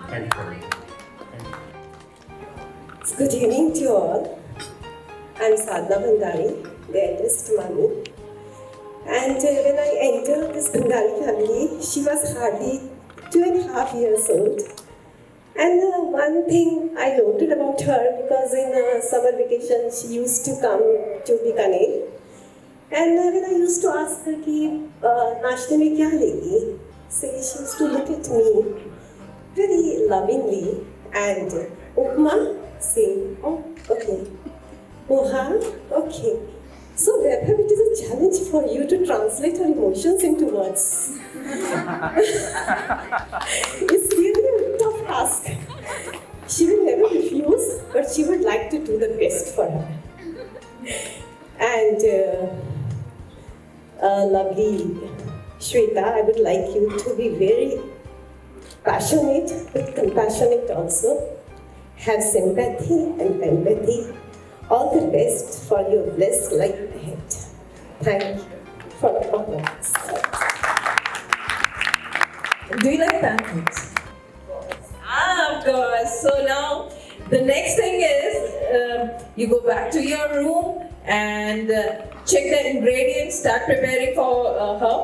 Thank you. Good evening to all. I'm Sadhna Bhandari, the eldest mommy. And when I entered this Bhandari family, she was hardly 2.5 years old. And one thing I noted about her, because in summer vacation she used to come to Bikaner. And when I used to ask her कि नाश्ते में क्या लेगी, so she used to look at me very lovingly and upma, say, oh, okay, poha, okay. So therefore it is a challenge for you to translate her emotions into words. It's really a tough task. She will never refuse, but she would like to do the best for her. And lovely Shweta, I would like you to be very passionate but compassionate also. Have sympathy and empathy. All the best for your blessed life ahead. Thank you for the performance. Do you like pancakes? course. So now the next thing is you go back to your room and check the ingredients, start preparing for her.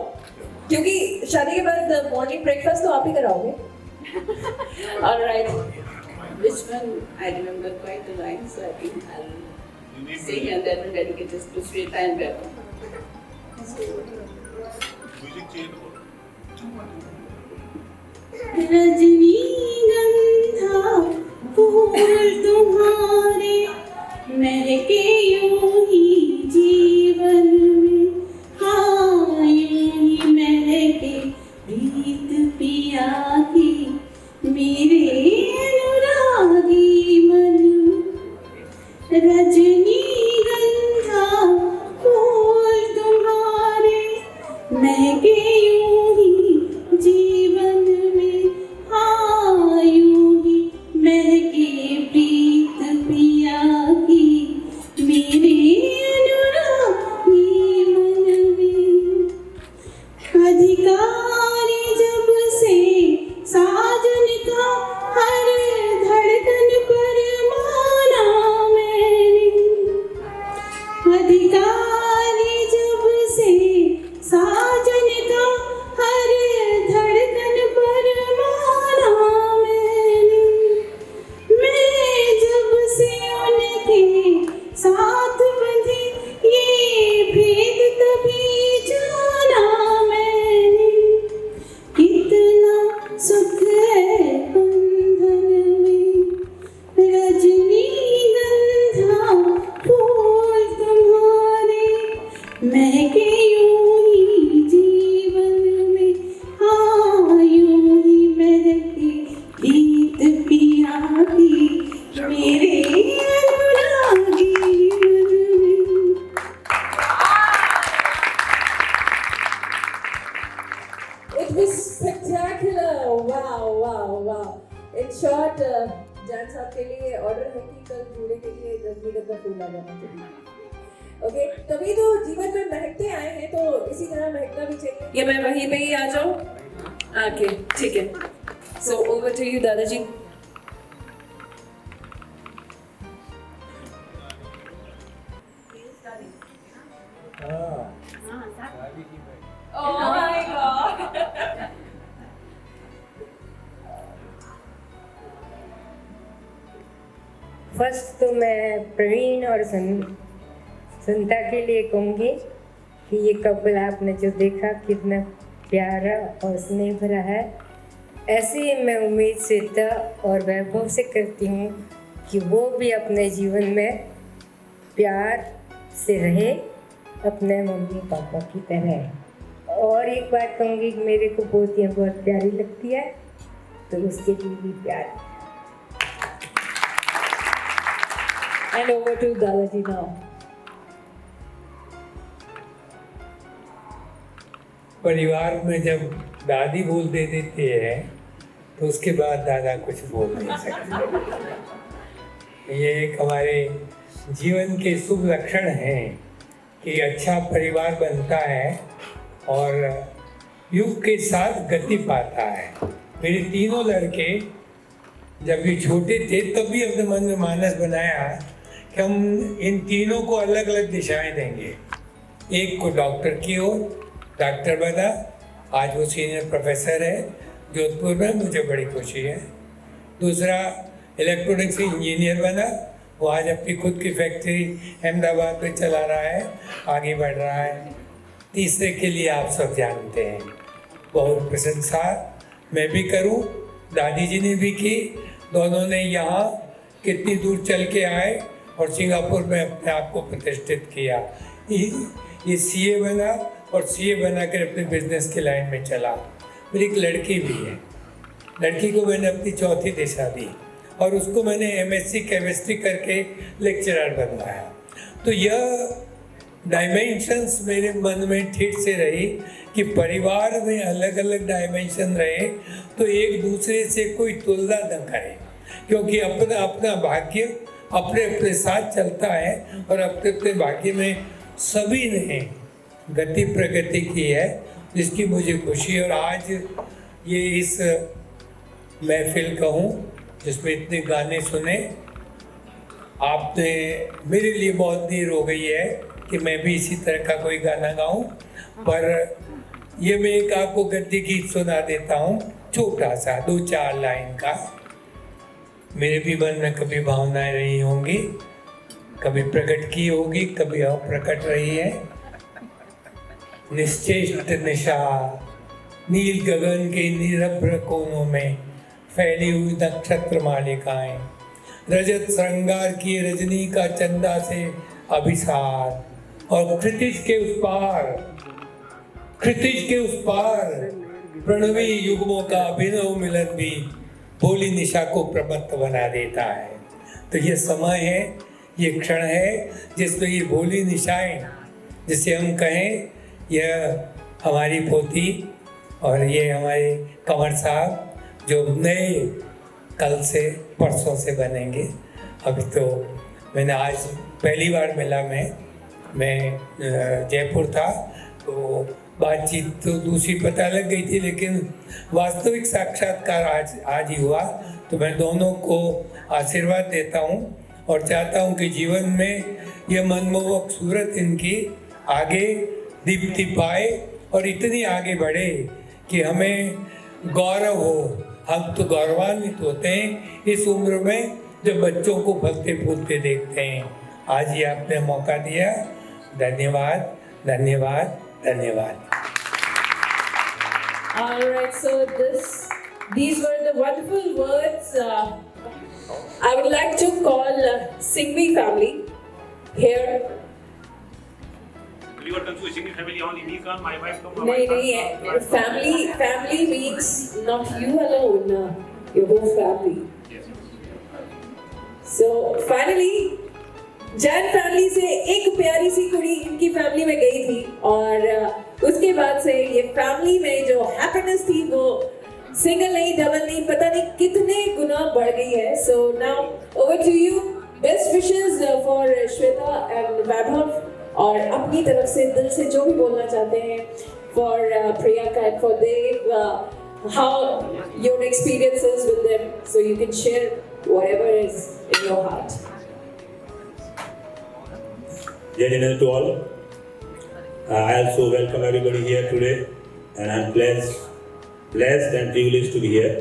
क्योंकि शादी के बाद morning breakfast तो आप ही कराओगे. All right. Which one? I remember quite a line, so I think I'll sing and then we'll dedicate this to Shweta and Vaibhav. रजनीगंधा फूल तुम्हारे महके यूं ही जीवन में, हाँ यूं ही महके प्रीत पिया की मेरे अनुरागी मन में। रजनीगंधा फूल तुम्हारे महके यूं ही जीवन में, हाँ यूं ही महके प्रीत पिया की मेरे अनुरागी मन में। अधिकारी जब से साजन का हर धड़कन पर माना मैंने, अधिकारी जब से साजन का हर धड़कन पर माना मैंने। मैं जब से उनके साथ बंधी ये भेद तभी जाना मैंने, कितना सुख है बंधन में। रजनीगंधा फूल तुम्हारे महके यूं ही जीवन में, हाँ यूं ही महके प्रीत पिया की मेरे अनुरागी मन में। It was spectacular. Wow, wow, wow. In short, जान साहब के लिए ऑर्डर है कि कल जूड़े के लिए रजनीगंधा फूल आ जाना चाहिए. ओके, तभी तो जीवन में महकते आए हैं, तो इसी तरह महकना भी चाहिए. ये मैं वहीं पे ही आ जाऊं? ओके, ठीक है. So over to you, दादाजी. Oh my God. फर्स्ट तो मैं प्रवीण और संता के लिए कहूँगी कि ये कपल आपने जो देखा कितना प्यारा और स्नेह भरा है। ऐसे ही मैं उम्मीद सीता और वैभव से करती हूँ कि वो भी अपने जीवन में प्यार से रहे अपने मम्मी पापा की तरह। और एक बात कहूँगी कि मेरे को पोतियाँ बहुत प्यारी लगती है, तो उसके लिए भी प्यार। And over to Dadaji now. परिवार में जब दादी बोल दे देती है तो उसके बाद दादा कुछ बोल नहीं सकते। ये एक हमारे जीवन के शुभ लक्षण हैं कि अच्छा परिवार बनता है और युग के साथ गति पाता है। मेरे तीनों लड़के जब ये छोटे थे तब भी अपने मन में मानस बनाया कि हम इन तीनों को अलग अलग दिशाएं देंगे। एक को डॉक्टर की ओर, डॉक्टर बना, आज वो सीनियर प्रोफेसर है जोधपुर में, मुझे बड़ी खुशी है। दूसरा इलेक्ट्रॉनिक्स इंजीनियर बना, वो आज अपनी खुद की फैक्ट्री अहमदाबाद में चला रहा है, आगे बढ़ रहा है। तीसरे के लिए आप सब जानते हैं, बहुत प्रशंसा मैं भी करूं, दादी जी ने भी की। दोनों ने यहाँ कितनी दूर चल के आए और सिंगापुर में अपने आप को प्रतिष्ठित किया। ये सीए बना और सीए बना कर अपने बिजनेस के लाइन में चला। मेरी एक लड़की भी है, लड़की को मैंने अपनी चौथी दिशा दी और उसको मैंने एमएससी केमिस्ट्री करके लेक्चरर बनवाया। तो यह डायमेंशंस मेरे मन में ठीक से रही कि परिवार में अलग अलग डायमेंशन रहे तो एक दूसरे से कोई तुलना न करे, क्योंकि अपना अपना भाग्य अपने अपने साथ चलता है और अपने अपने भाग्य में सभी ने गति प्रगति की है, जिसकी मुझे खुशी है। और आज ये इस महफिल कहूँ जिसमें इतने गाने सुने। आपने मेरे लिए बहुत देर हो गई है कि मैं भी इसी तरह का कोई गाना गाऊं, पर ये मैं एक आपको गद्य गीत सुना देता हूँ, छोटा सा 2-4 लाइन का। मेरे भी मन में कभी भावनाएं रही होंगी, कभी प्रकट की होगी, कभी अप्रकट रही है। निश्चेष्ट निशा नील गगन के निरभ्र कोनों में फैली हुई नक्षत्र मालिकाएं, रजत श्रृंगार किए रजनी का चंदा से अभिसार, और क्षितिज के उस पार प्रणवी युग्मों का अभिनव मिलन भी भोली निशा को प्रमत्त बना देता है। तो ये समय है, ये क्षण है जिसमें ये भोली निशाएं, जिसे हम कहें, यह हमारी पोती और ये हमारे कंवर साहब जो नए कल से परसों से बनेंगे। अभी तो मैंने आज पहली बार मिला, मैं जयपुर था, तो बातचीत तो दूसरी पता लग गई थी, लेकिन वास्तविक साक्षात्कार आज ही हुआ। तो मैं दोनों को आशीर्वाद देता हूँ और चाहता हूँ कि जीवन में यह मनमोहक सूरत इनकी आगे दीप्ति पाए और इतनी आगे बढ़े कि हमें गौरव हो। हम तो गौरवान्वित होते हैं इस उम्र में जब बच्चों को फलते फूलते देखते हैं। आज ही आपने मौका दिया, धन्यवाद धन्यवाद धन्यवाद। All right, so these were the wonderful words. I would like to call Singhvi family here. You are confusing family only. Me come, my wife come. नहीं, family means not you alone, your whole family. Yes. So finally, Jain family से एक प्यारी सी कुड़ी इनकी family में गई थी और उसके बाद से ये फैमिली में जो हैप्पीनेस थी वो सिंगल नहीं, डबल नहीं, पता नहीं कितने गुना बढ़ गई है। So now over to you, best wishes for Shweta and Vaibhav, और अपनी तरफ से दिल से जो भी बोलना चाहते हैं for Priyanka and for Dev, how your experiences with them, so you can share whatever is in your heart. Dear dinner to all, I also welcome everybody here today, and I'm blessed and privileged to be here.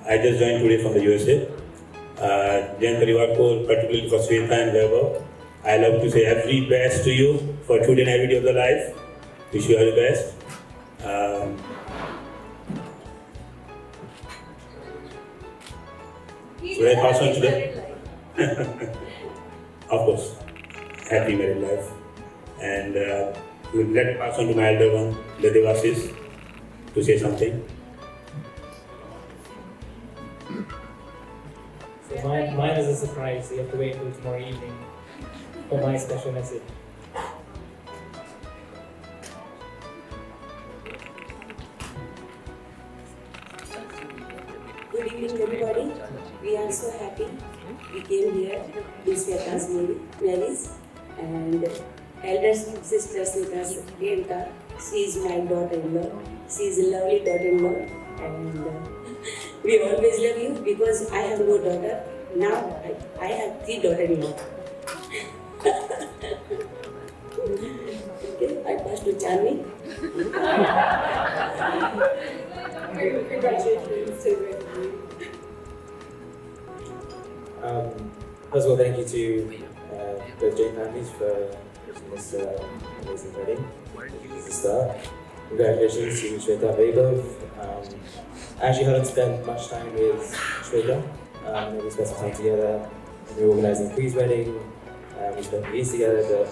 I just joined today from the USA. Jain Parivar ko, particularly for Sweta and Vaibhav, I love to say every best to you for today and every day of the life. Wish you all the best. Should I pass on to them? Of course. Happy married life, and let me pass on to my elder one, the Devasis, to say something. So mine is a surprise. You have to wait until tomorrow evening for my special message. Good evening, everybody. We are so happy we came here to Sweta's marriage, and elder sister Sweta's Priyanka. She is my daughter-in-law. She is a lovely daughter-in-law, and we always love you because I have no daughter. Now I have 3 daughters-in-law. Okay, I pass to Chanvi. First of all, thank you to the Jain families for hosting this amazing wedding. This is the start. Congratulations to Shweta and Vaibhav. I actually haven't spent much time with Shweta. We spent some time together. We were organising Pree's wedding. We spent days together, but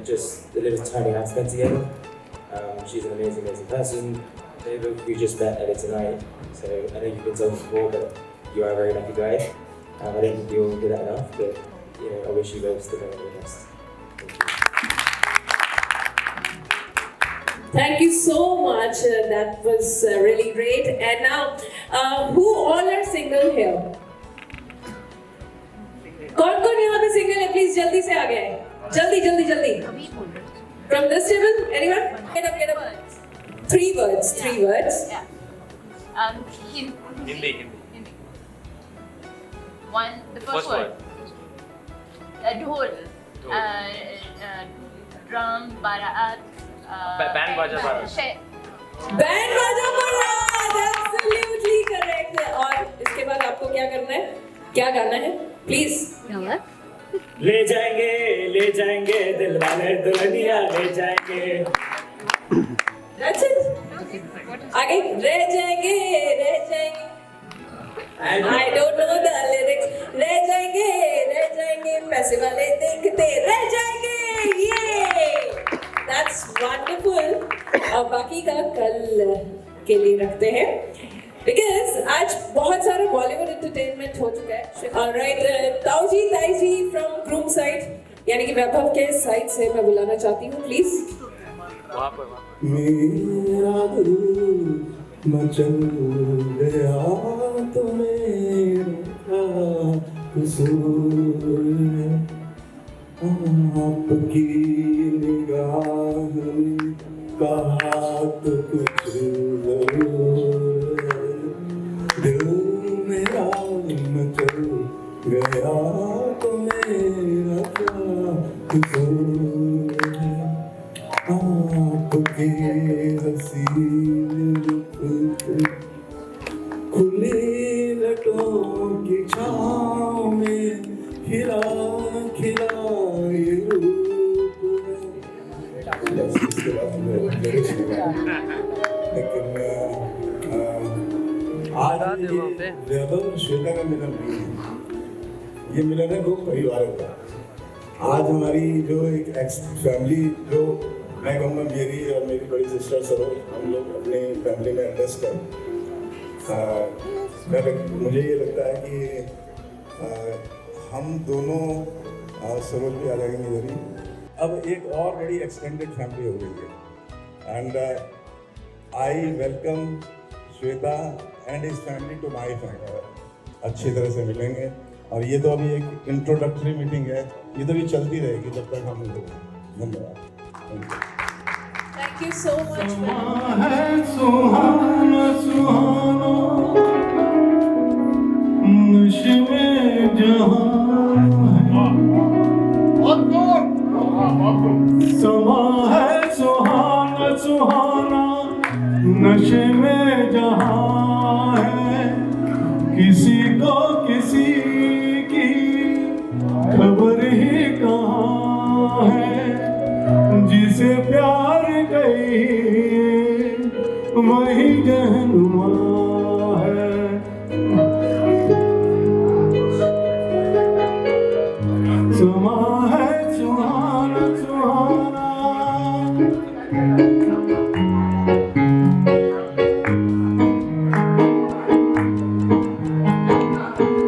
just the little time we have spent together. She's an amazing person. Vaibhav, we just met at it tonight, so I know you've been told before, but you are a very lucky guy. I don't think you'll get that enough, but I wish you both the very best. Thank you so much. That was really great. And now, who all are single here? कौन यहाँ पे single है? Please जल्दी से आगे आए. जल्दी. From this table, anyone? Get up. 3 words. Yeah. Hindi. The first word. Dhol. Drum, barat. Band baja barat. Band बाजा बारात, एब्सोल्युटली करेक्ट है। और इसके बाद आपको क्या करना है, क्या गाना है, प्लीज? ले जाएंगे दिल वाले दुल्हनिया ले जाएंगे। That's it. आगे रह जाएंगे I don't know the lyrics. रह जाएंगे पैसे वाले देखते रह जाएंगे। ये That's wonderful. और बाकी का कल के लिए रखते हैं, because आज बहुत सारा बॉलीवुड एंटरटेनमेंट हो चुका है। ऑलराइट, ताई जी फ्रॉम ग्रूम साइड यानी कि वैभव के साइड से मैं बुलाना चाहती हूँ, प्लीज। मेरा दिल मचल गया तो मेरा कसूर है, आपकी निगाह का तो कुछ जरूर है, दिल मेरा मचल गया तो मेरा क्या कसूर है, आपके हसीन रुख खुली लटों की छाँव में खिला ये रूप है। बस इसके बाद मैं लिरिक्स लेकिन आज ये वैभव श्वेता का मिलन नहीं है, ये मिलन है दो परिवारों का। आज हमारी जो एक एक्स फैमिली, जो मैं कहूँगा मेरी और मेरी बड़ी सिस्टर सरोज, हम लोग अपने फैमिली में एडजस्ट कर मुझे ये लगता है कि हम दोनों सरोज भी आ जाएंगे इधर ही। अब एक और बड़ी एक्सटेंडेड फैमिली हो गई है and I welcome Shweta and his family to my family. अच्छी तरह से मिलेंगे और ये तो अभी एक इंट्रोडक्टरी मीटिंग है, ये तो भी चलती रहेगी जब तक हम लोग। धन्यवाद। Thank you so much. सुहाना सुहाना नशे में जहां समा है, सुहाना सुहाना नशे में जहां है, किसी को किसी की खबर ही कहाँ है, जिसे प्यार कहिए वही जहनुमा है। सुमा है सुहाना सुहाना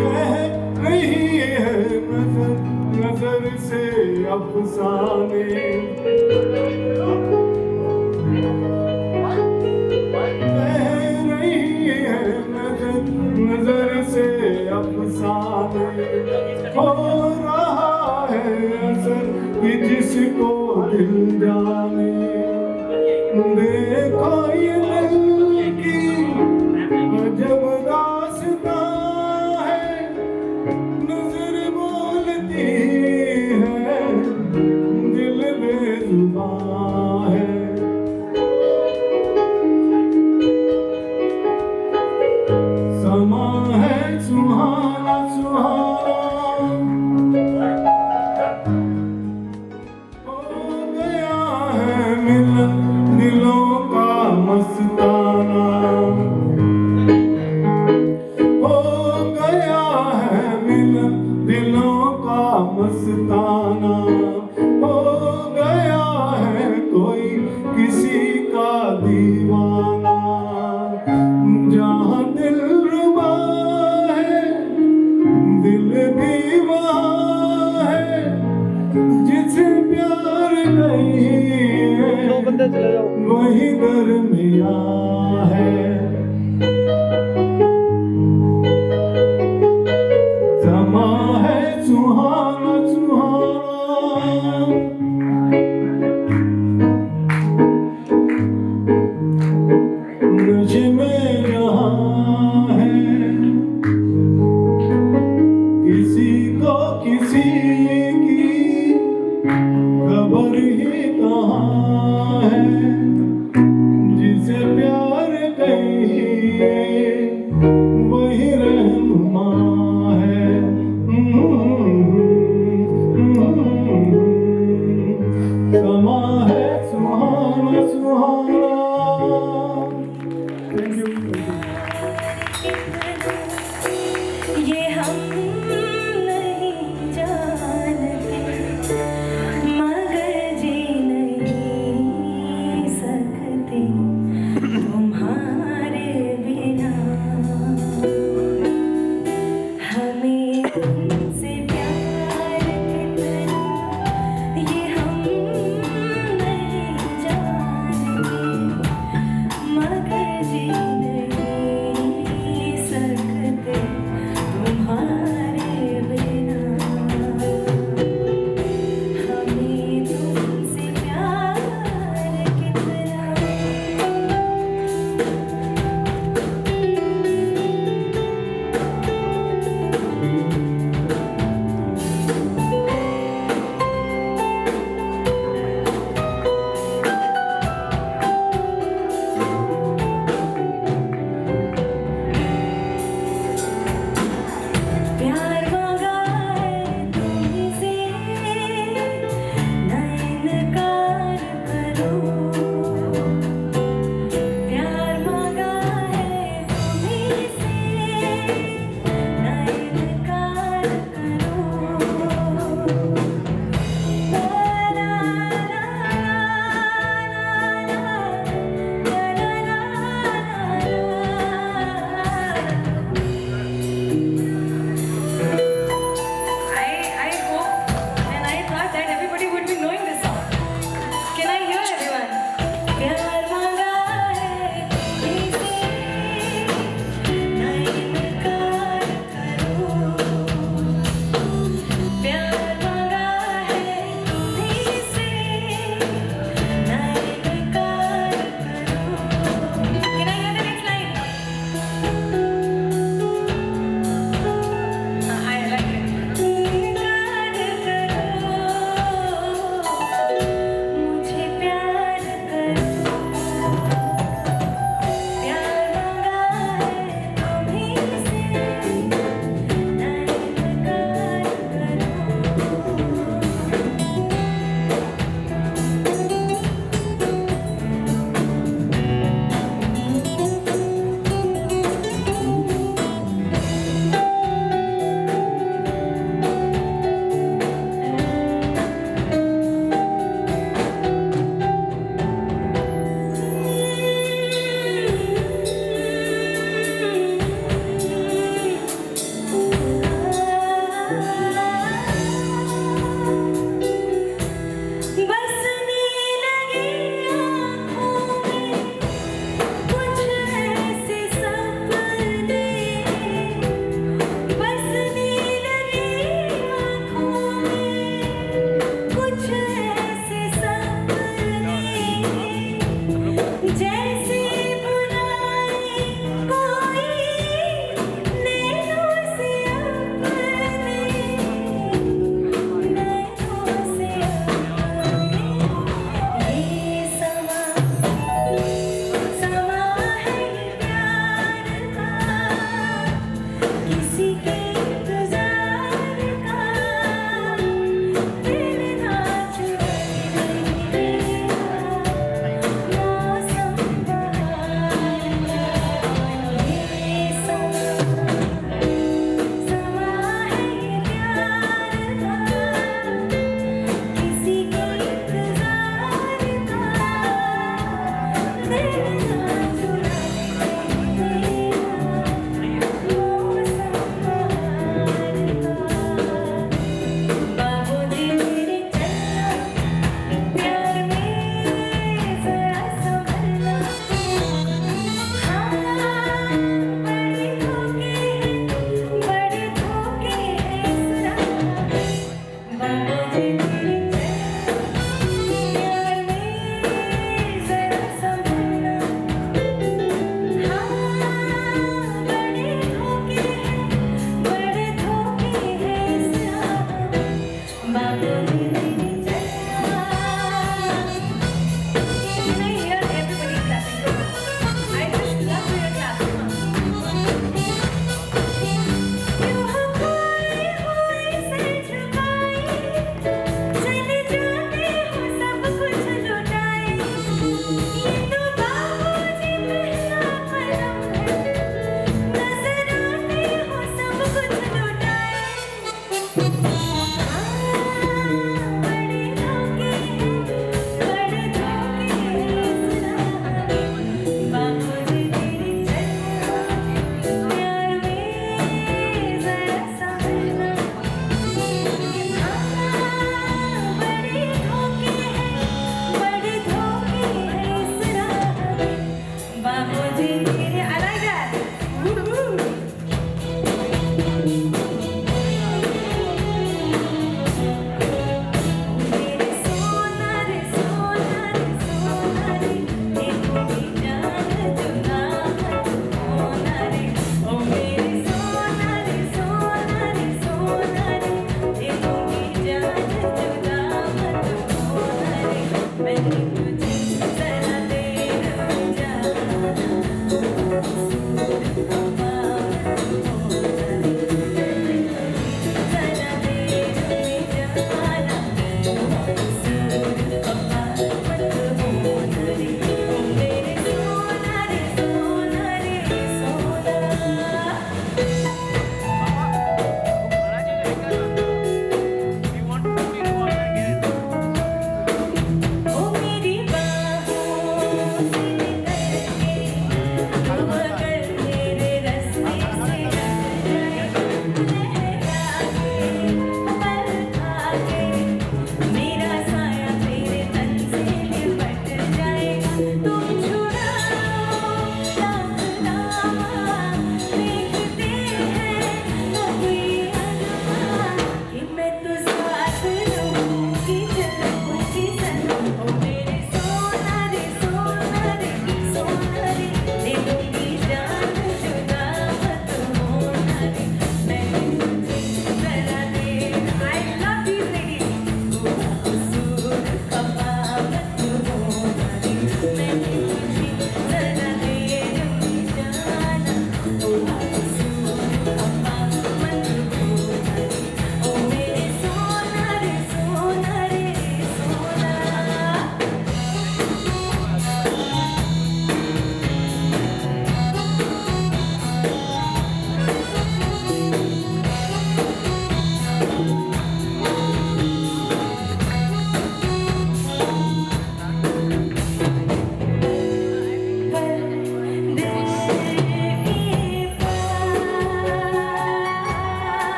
कह रही है नजर से अफसाने, नजर से अफसाने हो रहा है असर कि जिसको दिल जाने। देखो ये दिल की अजब दास्तां है, नजर बोलती है दिल बेजुबान है। समा है सुहाना सुहाना हो गया है मिलन दिलों का मस्ताना, हो गया है मिलन दिलों का मस्ताना, हो गया है कोई किसी का दीवाना। जहाँ दिल रुबा है दिल भी वहाँ है, जिसे प्यार नहीं है वही दरमियाँ है। समा है सुहाना सुहाना नशे में जहाँ है,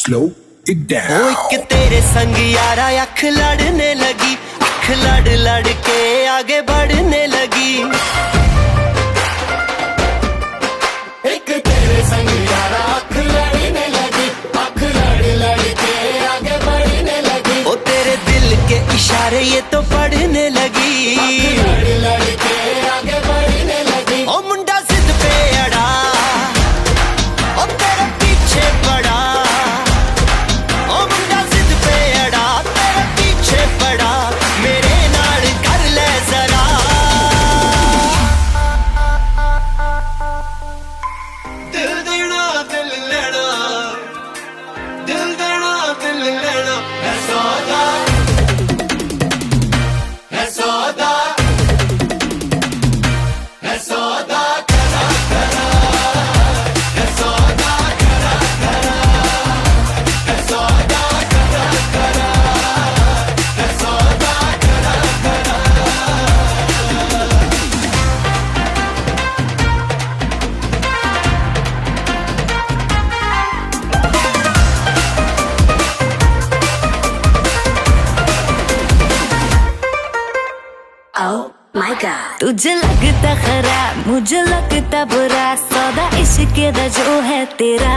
slow it down. ओ एक तेरे संग यारा अख लड़ने लगी, अख लड़ लड़ के आगे बढ़ने लगी। एक तेरे संग यारा अख लड़ने लगी, अख लड़ लड़ के आगे बढ़ने लगी। ओ तेरे दिल के इशारे ये तो पढ़ने लगी, लड़ लड़ के आगे बढ़ने लगी। ओ मुंडा जिद पे अड़ा, ओ तेरे पीछे पड़ा। ओ मुंडा जिद पे अड़ा, तेरे पीछे पड़ा। मेरे नाल कर ले जरा। दिल देना दिल लेना, दिल देना दिल लेना है सौदा, है सौदा, है सौदा करा करा, है सौदा करा करा, है सौदा करा करा, है सौदा करा करा। Oh my God. तुझे लगता खराब, मुझे लगता बुरा, सौदा इश्क दा जो है तेरा।